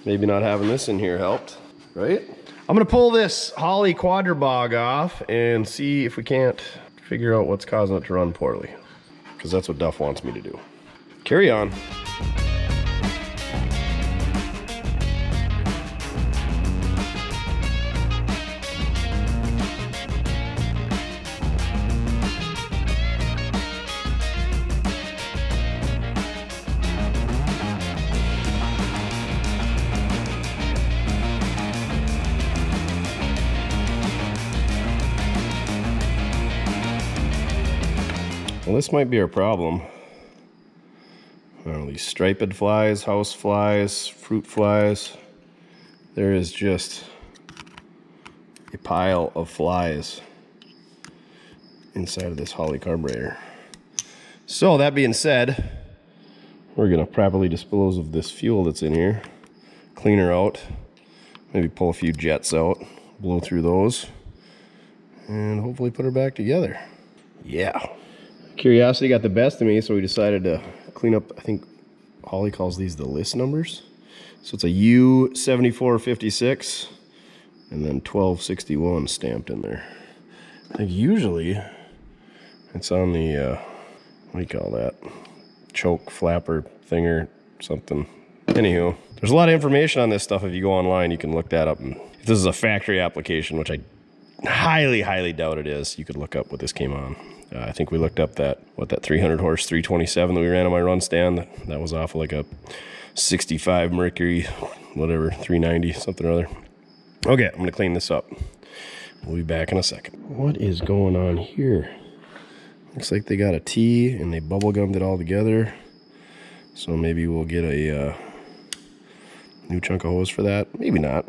maybe not having this in here helped, right? I'm gonna pull this holley quadrajet off and see if we can't figure out what's causing it to run poorly, because that's what Duff wants me to do. Carry on. Well, this might be our problem. I don't know, these striped flies, house flies, fruit flies. There is just a pile of flies inside of this holley carburetor. So that being said, we're gonna properly dispose of this fuel that's in here, clean her out, maybe pull a few jets out, blow through those, and hopefully put her back together. Yeah. Curiosity got the best of me, so we decided to clean up, I think Holly calls these the list numbers. So it's a U7456 and then 1261 stamped in there. I think usually it's on the, what do you call that? Choke flapper thinger something. Anywho, there's a lot of information on this stuff. If you go online, you can look that up. And if this is a factory application, which I highly doubt it is, you could look up what this came on. I think we looked up that 300 horse 327 that we ran on my run stand. That was off of like a 65 Mercury, whatever, 390, something or other. Okay, I'm gonna clean this up. We'll be back in a second. What is going on here? Looks like they got a T and they bubble gummed it all together. So maybe we'll get a new chunk of hose for that. Maybe not.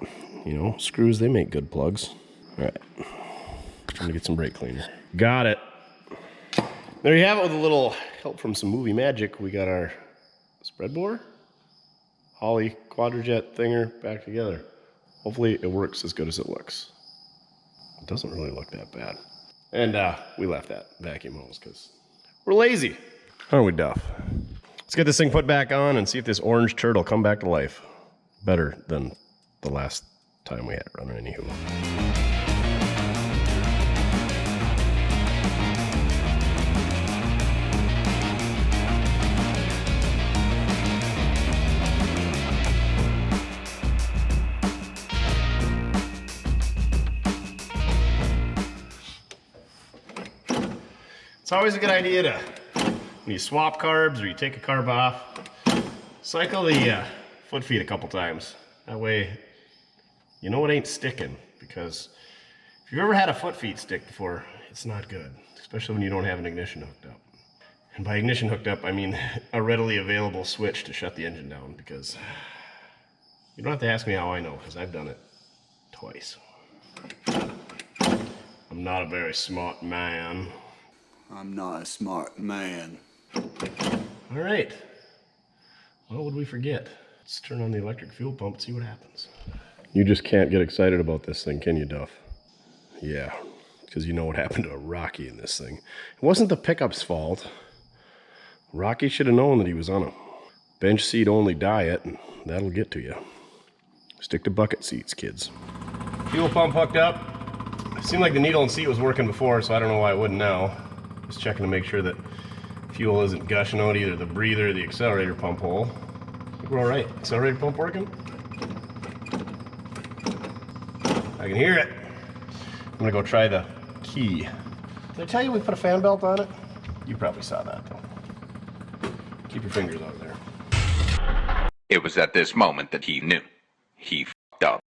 You know, screws, they make good plugs. All right, I'm gonna get some brake cleaner. Got it. There you have it with a little help from some movie magic. We got our spread bore, holley quadrajet thinger back together. Hopefully it works as good as it looks. It doesn't really look that bad. And we left that vacuum hose because we're lazy. Aren't we, Duff? Let's get this thing put back on and see if this orange turd will come back to life. Better than the last time we had it running, anywho. It's always a good idea to, when you swap carbs or you take a carb off, cycle the foot feet a couple times. That way, you know it ain't sticking, because if you've ever had a foot feet stick before, it's not good, especially when you don't have an ignition hooked up. And by ignition hooked up, I mean a readily available switch to shut the engine down, because you don't have to ask me how I know, because I've done it twice. I'm not a very smart man. I'm not a smart man. All right. What would we forget? Let's turn on the electric fuel pump and see what happens. You just can't get excited about this thing, can you, Duff? Yeah, because you know what happened to Rocky in this thing. It wasn't the pickup's fault. Rocky should have known that he was on a bench seat only diet, and that'll get to you. Stick to bucket seats, kids. Fuel pump hooked up. It seemed like the needle and seat was working before, so I don't know why it wouldn't now. Just checking to make sure that fuel isn't gushing out either the breather or the accelerator pump hole. I think we're all right. Accelerator pump working? I can hear it. I'm gonna go try the key. Did I tell you we put a fan belt on it? You probably saw that though. Keep your fingers out of there. It was at this moment that he knew. He f***ed up.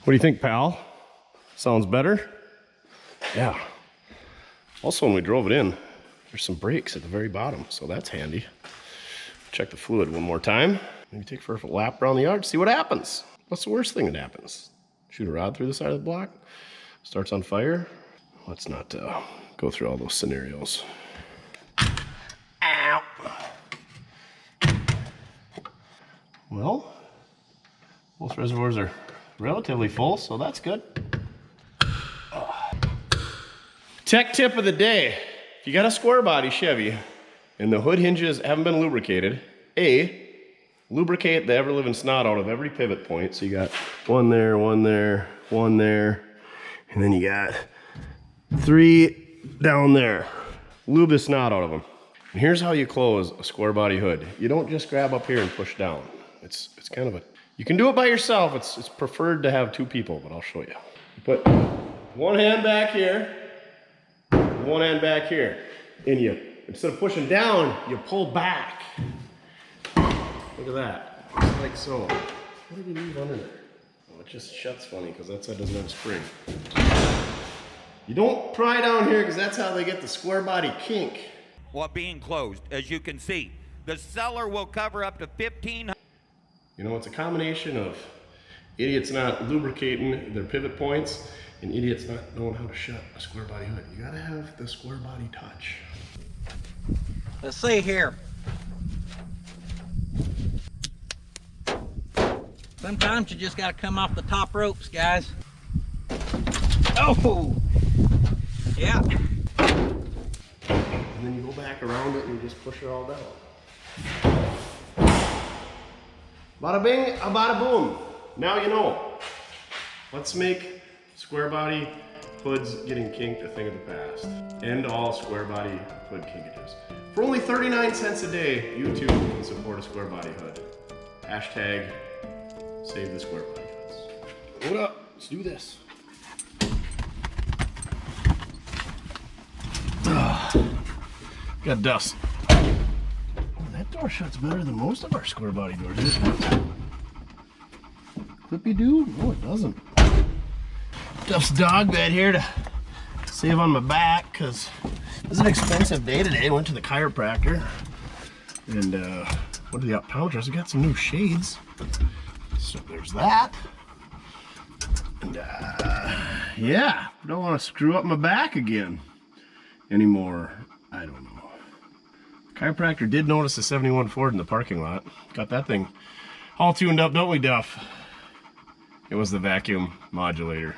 What do you think, pal? Sounds better? Yeah. Also, when we drove it in, there's some brakes at the very bottom, so that's handy. Check the fluid one more time. Maybe take for a lap around the yard, see what happens. What's the worst thing that happens? Shoot a rod through the side of the block? Starts on fire? Let's not go through all those scenarios. Ow! Well, both reservoirs are relatively full, so that's good. Tech tip of the day. If you got a Squarebody Chevy and the hood hinges haven't been lubricated, lubricate the ever-living snot out of every pivot point. So you got one there, one there, one there, and then you got 3 down there. Lube the snot out of them. And here's how you close a square body hood. You don't just grab up here and push down. It's kind of a, you can do it by yourself. It's preferred to have two people, but I'll show you. You put one hand back here, and one hand back here. And you, instead of pushing down, you pull back. Look at that, just like so. What did you leave under there? Oh, it just shuts funny because that side doesn't have a spring. You don't pry down here because that's how they get the square body kink. While being closed, as you can see, the seller will cover up to 1,500. You know, it's a combination of idiots not lubricating their pivot points and idiots not knowing how to shut a square body hood. You gotta have the square body touch. Let's see here. Sometimes you just gotta come off the top ropes, guys. Oh! Yeah. And then you go back around it and you just push it all down. Bada bing, bada boom. Now you know. Let's make square body hoods getting kinked a thing of the past. End all square body hood kinkages. For only 39 cents a day, you too can support a square body hood. Hashtag save the square body hoods. Hold up, let's do this. Got dust. Oh, that door shuts better than most of our square body doors, isn't it? Clippy do? No, it doesn't. Duff's dog bed here to save on my back because it was an expensive day today. I went to the chiropractor and went to the optometrist. I got some new shades. So there's that. And yeah, don't want to screw up my back again anymore. I don't know. Chiropractor did notice a 71 Ford in the parking lot. Got that thing all tuned up, don't we, Duff? It was the vacuum modulator.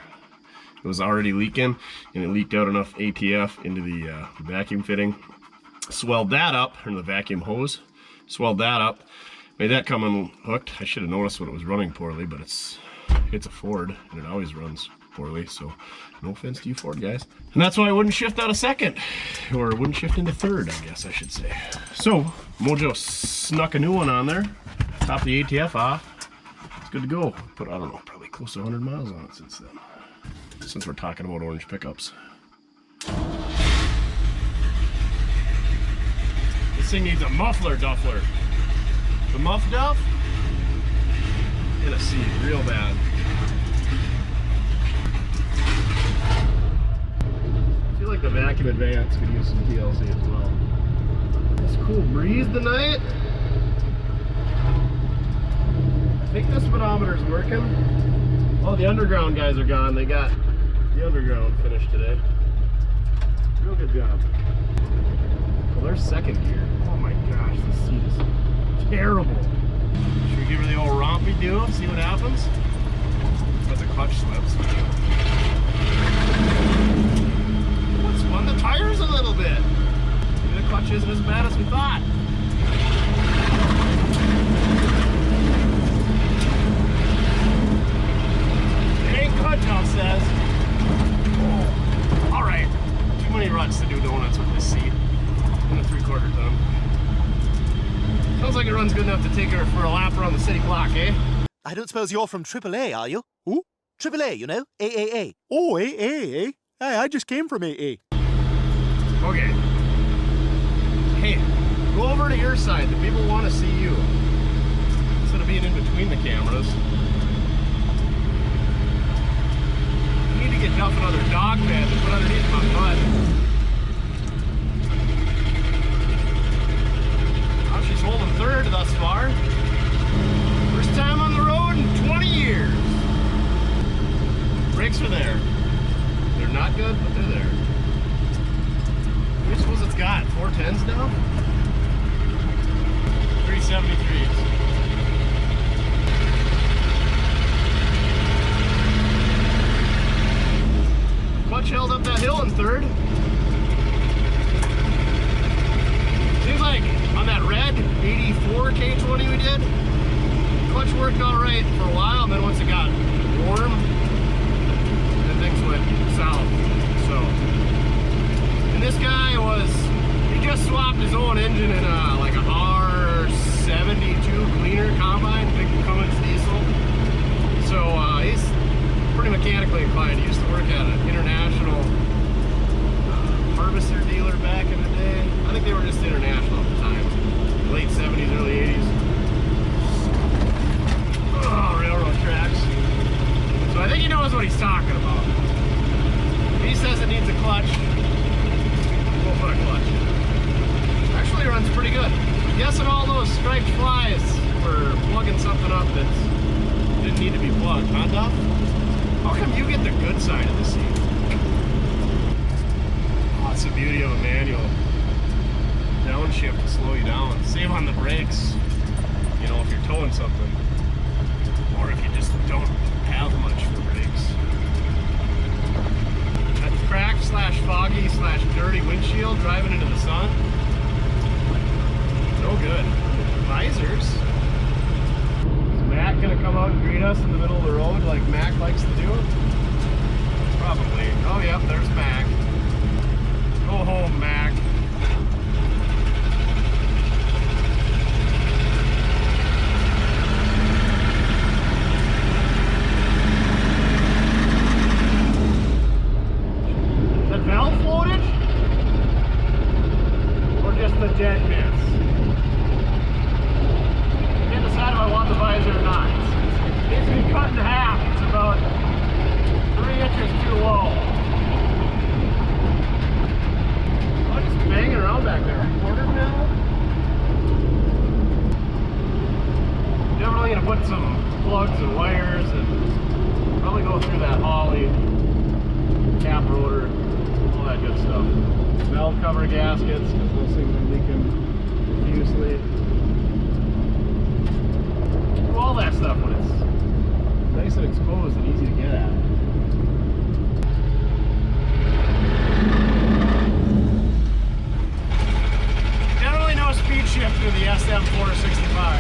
It was already leaking, and it leaked out enough ATF into the vacuum fitting. Swelled that up, or the vacuum hose. Swelled that up. Made that come unhooked. I should have noticed when it was running poorly, but it's a Ford, and it always runs poorly, so no offense to you Ford guys. And that's why I wouldn't shift out of second, or wouldn't shift into third, I guess I should say. So Mojo snuck a new one on there, top the ATF off. It's good to go. Put, I don't know, probably close to 100 miles on it since then, since we're talking about orange pickups. This thing needs a muffler duffler. The muff duff? In a seat, real bad. I feel like the vacuum advance could use some TLC as well. This cool breeze tonight. I think this speedometer's working. Oh, the underground guys are gone. They got the underground finished today. Real good job. Well, there's second gear. Oh my gosh, this seat is terrible. Should we give her the old rompy do? See what happens? But the clutch slips. Let's spun the tires a little bit. Maybe the clutch isn't as bad as we thought. It ain't good, Duff says. Oh, all right. Too many ruts to do donuts with this seat. In a 3/4 ton. Sounds like it runs good enough to take her for a lap around the city block, eh? I don't suppose you're from AAA, are you? Who? AAA, you know? AAA. Oh, AA, eh? Hey, I just came from AA. Okay. Hey, go over to your side. The people want to see you. Instead of being in between the cameras. I need to get Duff another dog bed to put underneath my butt. Well, she's holding third thus far. First time on the road in 20 years. Brakes are there. They're not good, but they're there. What do you suppose it's got? 410s now? 373s. Clutch held up that hill in third. Seems like on that red 84 K20 we did, clutch worked all right for a while, and then once it got warm, then things went south. So, and this guy was, he just swapped his own engine in like a R72 Gwinner combine, big Cummins diesel. So he's pretty mechanically inclined. He used to work at an international harvester dealer back in the day. I think they were just international at the time. Late 70s, early 80s. Oh, railroad tracks. So I think he knows what he's talking about. If he says it needs a clutch, we'll put a clutch. Actually runs pretty good. I'm guessing all those striped flies were plugging something up that didn't need to be plugged, huh, Duff? How come you get the good side of the seat? Oh, it's the beauty of a manual. Downshift to slow you down. Save on the brakes, you know, if you're towing something. Or if you just don't have much for brakes. That cracked slash foggy slash dirty windshield driving into the sun. No good. Visors. Is Mac gonna come out and greet us in the middle of the road like Mac likes to do? Probably. Oh yep, there's Mac. Go home, Mac. Is that valve floatage? Or just the jet bits? I can't decide if I want the visor or not. It's been cut in half. It's about 3 inches too low. Oh, just banging around back there. Quarter panel? Definitely gonna put some plugs and wires and probably go through that holley, cap rotor, all that good stuff. Valve cover gaskets, because those things are leaking profusely. Do all that stuff when it's nice and exposed and easy to get at. Generally no speed shift through the SM465.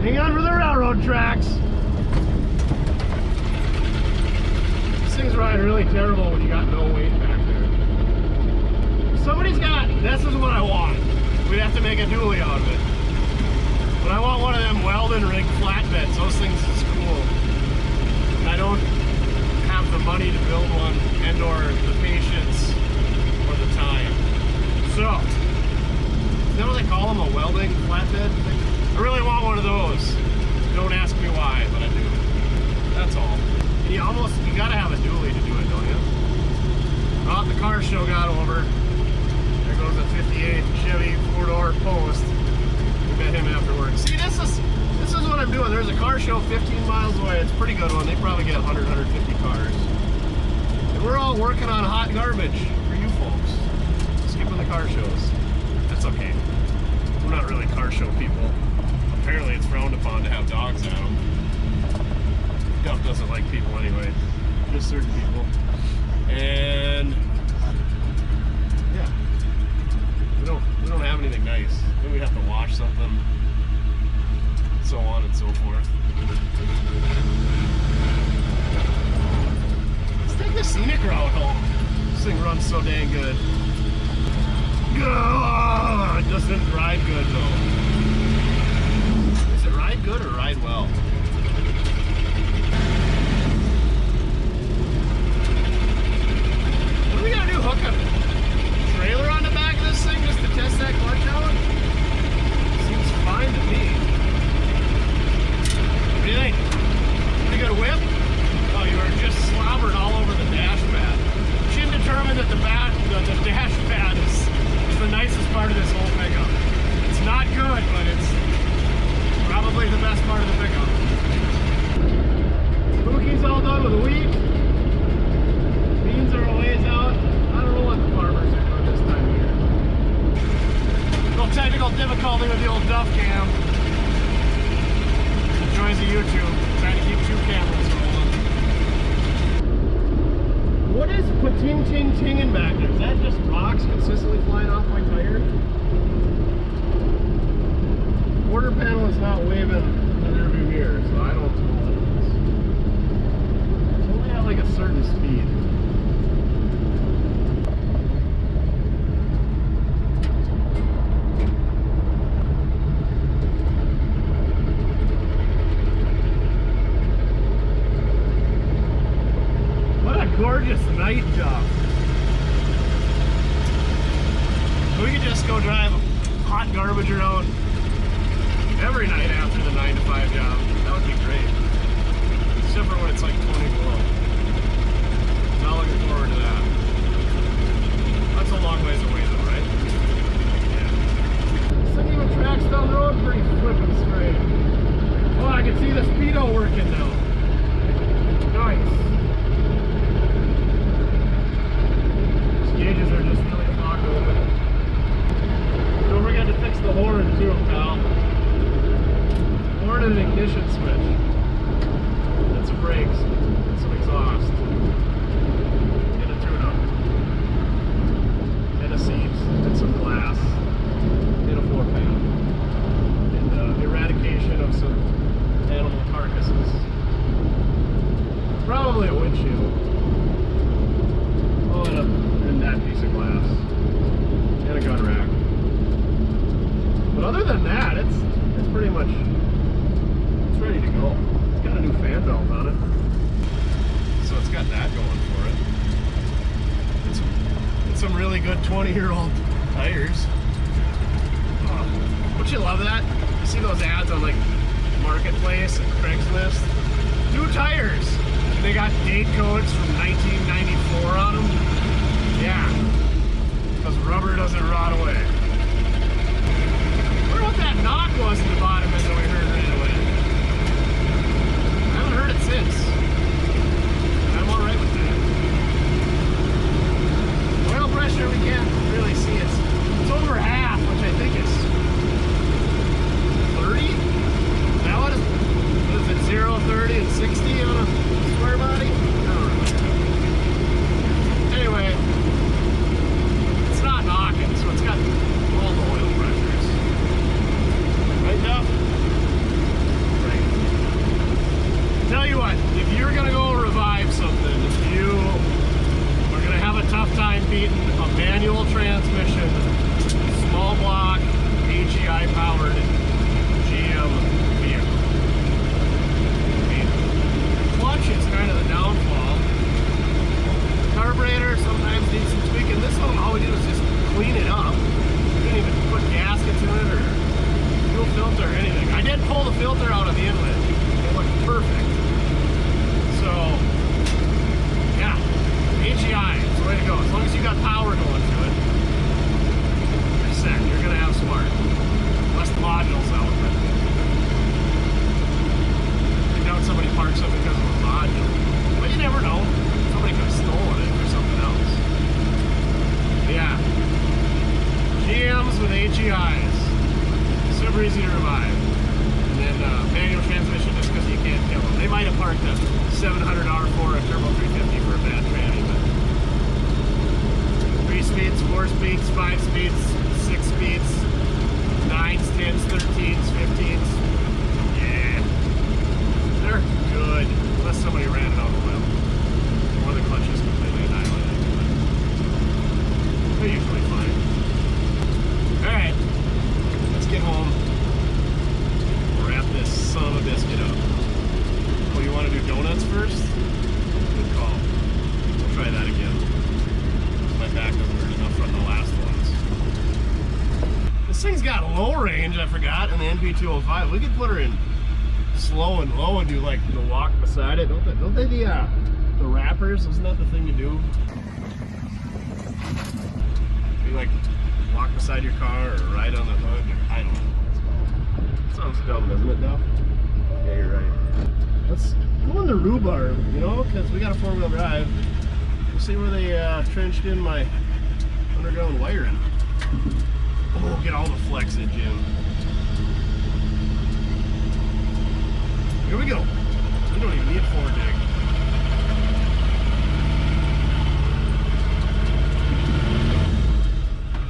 Hang on for the railroad tracks. This thing's riding really terrible when you got no weight back there. Somebody's got, this is what I want. We'd have to make a dually out of it. But I want one of them welding rig flatbeds. Those things is cool. And I don't have the money to build one and or the patience or the time. So, is that what they call them, a welding flatbed? I really want one of those. Don't ask me why, but I do. That's all. And you gotta have a dually to do it, don't you? Oh, the car show got over. There goes a 58 Chevy 4-door Post. We met him afterwards. See, this is what I'm doing. There's a car show 15 miles away. It's a pretty good one. They probably get 100, 150 cars. And we're all working on hot garbage for you folks. Skipping the car shows. That's okay. We're not really car show people. Apparently it's frowned upon to have dogs at them. Duff doesn't like people anyway. Just certain people. And yeah. We don't have anything nice. Then we have to wash something. So on and so forth. Let's take the scenic route home. This thing runs so dang good. It doesn't ride good though. Is it ride good or ride well? What do we gotta do? Hook a trailer on the back of this thing just to test that clutch out? Seems fine to me. What do you think? Pretty good whip? Oh, you are just slobbered all over the dash pad. Should determine that the dash pad is the nicest part of this whole pickup. It's not good, but it's probably the best part of the pickup. Pookie's all done with the wheat. Beans are a ways out. I don't know what the farmers are doing this time of year. Little technical difficulty with the old Duff cam. Joys of YouTube. Trying to keep 2 cameras rolling. What is pating-ting-tinging back there? Is that just rocks consistently flying off my tire? Quarter panel is not waving in the rearview mirror, so I don't know what it is. It's only at like a certain We could just go drive hot garbage around every night after the 9 to 5 job. That would be great. Except for when it's like 20 below. Not looking forward to that. That's a long ways away though, right? Yeah. This thing even tracks down the road pretty flippin' straight. Oh, I can see the speedo working now. Nice. These gauges are just really fogged open. Don't forget to fix the horn too, pal. Horn and an ignition switch. And some brakes. And some exhaust. And a tune-up. And a seat. And some glass. And a floor pan. And eradication of some animal carcasses. Probably a windshield. Oh, and that piece of glass. And a gun rack. But other than that, it's pretty much, it's ready to go. It's got a new fan belt on it. So it's got that going for it. It's some really good 20-year-old tires. Oh, don't you love that? You see those ads on like Marketplace and Craigslist? New tires! And they got date codes from 1994 on them. Yeah. Because rubber doesn't rot away. I wonder what that knock was in the bottom end that we heard right away. I haven't heard it since. I'm alright with that. Oil pressure, we can't really see. It's over half, which I think is 30? Is that what is it 0, 30, and 60 on a square body? I don't know. Anyway, it's not knocking, so it's got all the oil pressures. Right, Duff? Right. Tell you what, if you're gonna go revive something, if you are gonna have a tough time beating a manual transmission, small block, HEI powered GM vehicle. I mean, clutch is kind of the downfall. Carburetor sometimes needs some tweaking. This one, all we did was just clean it up. We didn't even put gaskets in it or fuel filter or anything. I did pull the filter out of the inlet. It looked perfect. So, yeah, HEI is the way to go. As long as you got power going to it, you're set. You're gonna have smart. Unless the module's out, but I doubt somebody parks up because of a module. But you never know. Somebody could have stolen it for something else. Yeah. GMs with HEIs. Super easy to revive. And then manual transmission just because you can't kill them. They might have parked a 700 R4 a turbo 350 for a bad tranny, but 3 speeds, 4 speeds, 5 speeds, 6 speeds, 9s, 10s, 13s, 15s. Yeah. They're good. Unless somebody ran it out of oil. Or the clutch is completely annihilated. But they're usually fine. Alright. Let's get home. Wrap this son of a biscuit up. Oh, you want to do donuts first? Good call. We'll try that again. My back doesn't hurt enough from the last ones. This thing's got low range, I forgot, in the NP205. We could put her in slow and low and do like the walk beside it. Don't they the wrappers? Isn't that the thing to do? You like walk beside your car or ride on the hood or I don't know what it's called. Sounds dumb, doesn't it, Duff? Yeah, you're right. Let's go in the rhubarb, you know, because we got a 4-wheel drive. We'll see where they trenched in my underground wiring. Oh, get all the flexage in. Here we go. We don't even need 4-dig.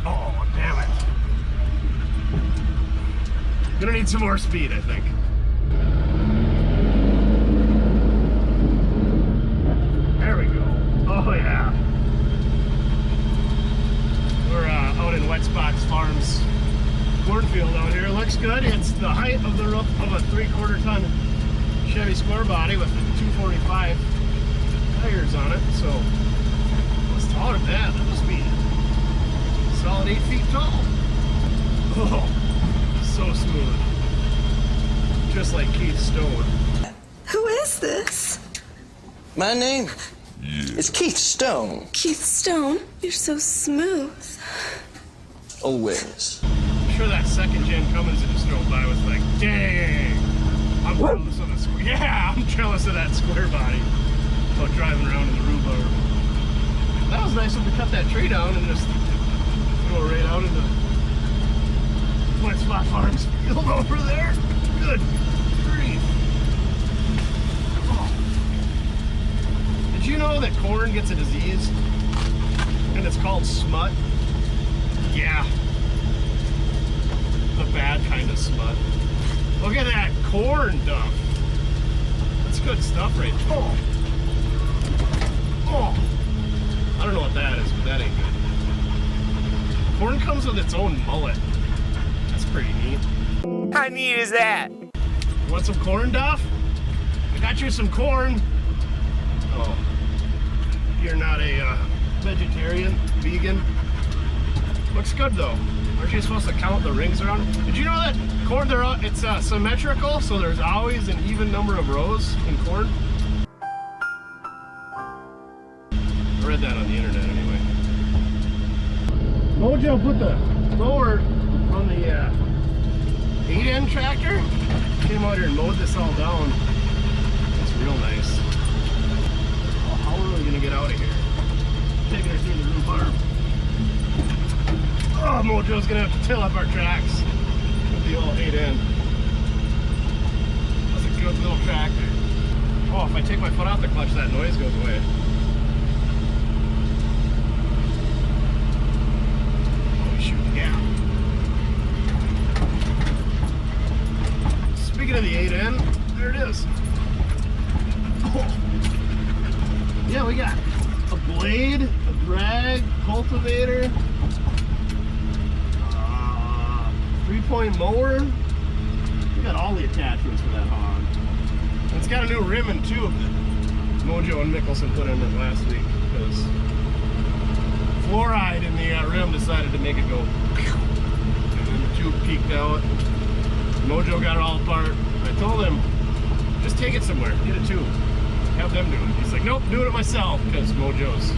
Oh, damn it. Gonna need some more speed, I think. There we go. Oh, yeah. We're out in Wet Spots Farms cornfield out here. Looks good. It's the height of the roof of a 3/4 ton Chevy Squarebody with 245 tires on it. So it's taller than that. That must be solid 8 feet tall. Oh, so smooth. Just like Keith Stone. Who is this? My name is Keith Stone. Keith Stone? You're so smooth. Always. I'm sure that second gen Cummins that just drove by was like, dang, I'm jealous of the I'm jealous of that Squarebody. About driving around in the rhubarb. That was nice of them to cut that tree down and just throw it right out into my Spot Farms field over there. Good grief. Oh. Did you know that corn gets a disease? And it's called smut? Yeah. The bad kind of smut. Look at that corn, Duff. That's good stuff right there. Oh. Oh. I don't know what that is, but that ain't good. Corn comes with its own mullet. That's pretty neat. How neat is that? You want some corn, Duff? I got you some corn. Oh. You're not a vegetarian, vegan. Looks good though. Aren't you supposed to count the rings around it? Did you know that corn, it's symmetrical, so there's always an even number of rows in corn? I read that on the internet anyway. Mojo put the mower on the 8N tractor. Came out here and mowed this all down. It's real nice. Oh, how are we gonna get out of here? Taking her through the rhubarb. Oh, Mojo's gonna have to till up our tracks with the old 8N. That's a good little tractor. Oh, if I take my foot off the clutch, that noise goes away. Oh, shoot, yeah. Speaking of the 8N, there it is. Oh. Yeah, we got a blade, a drag, cultivator, 3-point mower. We got all the attachments for that hog. And it's got a new rim and tube that Mojo and Mickelson put in it last week because fluoride in the rim decided to make it go. And then the tube peaked out. Mojo got it all apart. I told him, just take it somewhere, get a tube, have them do it. He's like, nope, doing it myself because Mojo's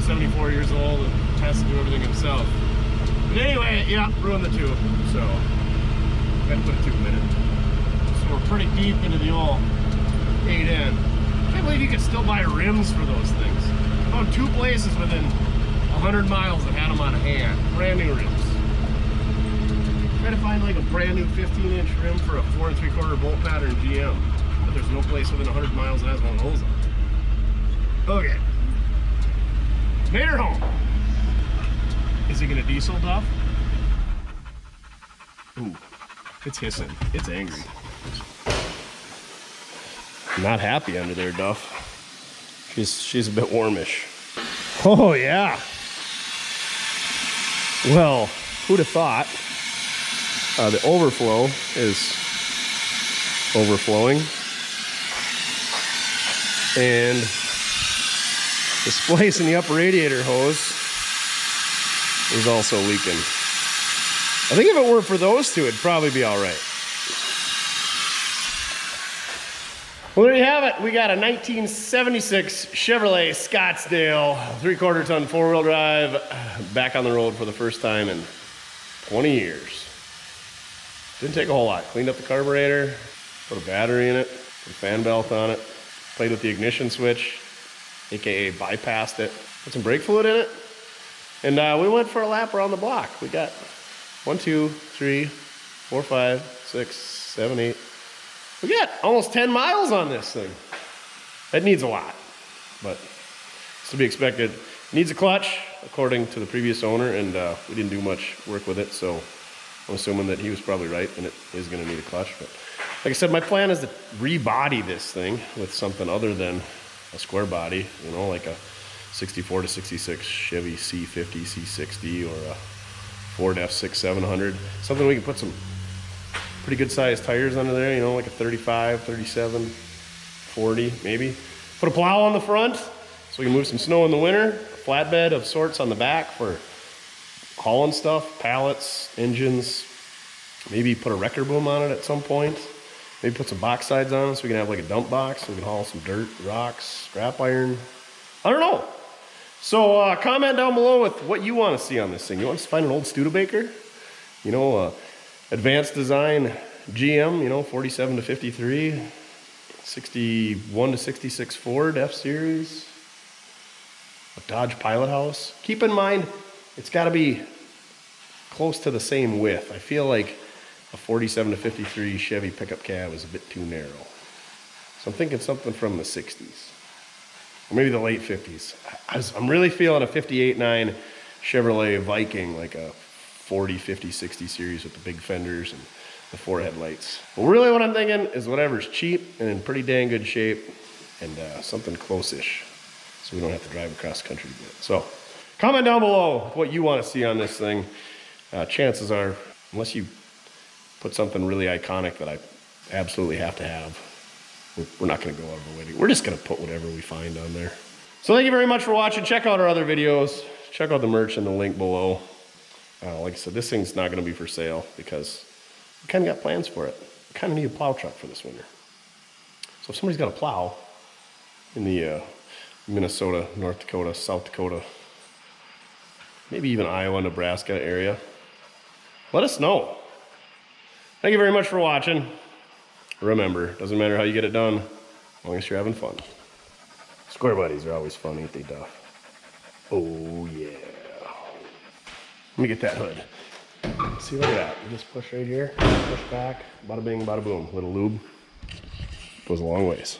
74 years old and has to do everything himself. But anyway, yeah, ruined the tube, so gotta put a tube in it. So we're pretty deep into the old 8N. I can't believe you can still buy rims for those things. I found 2 places within 100 miles that had them on hand, brand new rims. Try to find like a brand new 15-inch rim for a 4 3/4 bolt pattern GM, but there's no place within 100 miles that has one of those on it. Okay, made her home. Is he gonna diesel, Duff? Ooh, it's hissing. It's angry. Not happy under there, Duff. She's a bit warmish. Oh yeah. Well, who'd have thought? The overflow is overflowing, and the splice in the upper radiator hose is also leaking. I think if it weren't for those two, it'd probably be all right. Well, there you have it. We got a 1976 Chevrolet Scottsdale 3/4 ton 4-wheel drive back on the road for the first time in 20 years. Didn't take a whole lot. Cleaned up the carburetor, put a battery in it, put a fan belt on it, played with the ignition switch, aka bypassed it, put some brake fluid in it, and we went for a lap around the block. We got 1, 2, 3, 4, 5, 6, 7, 8. We got almost 10 miles on this thing. It needs a lot, but it's to be expected. It needs a clutch, according to the previous owner, and we didn't do much work with it, so I'm assuming that he was probably right, and it is going to need a clutch. But like I said, my plan is to rebody this thing with something other than a square body, you know, like a 64 to 66 Chevy C50, C60, or a Ford F6 something we can put some pretty good sized tires under there, you know, like a 35, 37, 40 maybe. Put a plow on the front so we can move some snow in the winter, a flatbed of sorts on the back for hauling stuff, pallets, engines, maybe put a wrecker boom on it at some point. Maybe put some box sides on it so we can have like a dump box so we can haul some dirt, rocks, scrap iron. I don't know. So comment down below with what you want to see on this thing. You want to find an old Studebaker? You know, advanced design GM, you know, 47 to 53, 61 to 66 Ford F-Series, a Dodge Pilot House. Keep in mind, it's got to be close to the same width. I feel like a 47 to 53 Chevy pickup cab is a bit too narrow. So I'm thinking something from the 60s, or maybe the late 50s. I'm really feeling a 58.9 Chevrolet Viking, like a 40, 50, 60 series with the big fenders and the 4 headlights. But really what I'm thinking is whatever's cheap and in pretty dang good shape, and something close-ish, so we don't have to drive across the country to get it. So comment down below what you want to see on this thing. Chances are, unless you put something really iconic that I absolutely have to have, we're not going to go out of our way. We're just going to put whatever we find on there. So thank you very much for watching. Check out our other videos. Check out the merch in the link below. Like I said, this thing's not going to be for sale because we kind of got plans for it. We kind of need a plow truck for this winter. So if somebody's got a plow in the Minnesota, North Dakota, South Dakota, maybe even Iowa, Nebraska area, let us know. Thank you very much for watching. Remember, doesn't matter how you get it done, as long as you're having fun. Squarebodies are always fun, ain't they, Duff? Oh, yeah. Let me get that hood. See, look at that. You just push right here, push back, bada bing, bada boom. Little lube goes a long ways.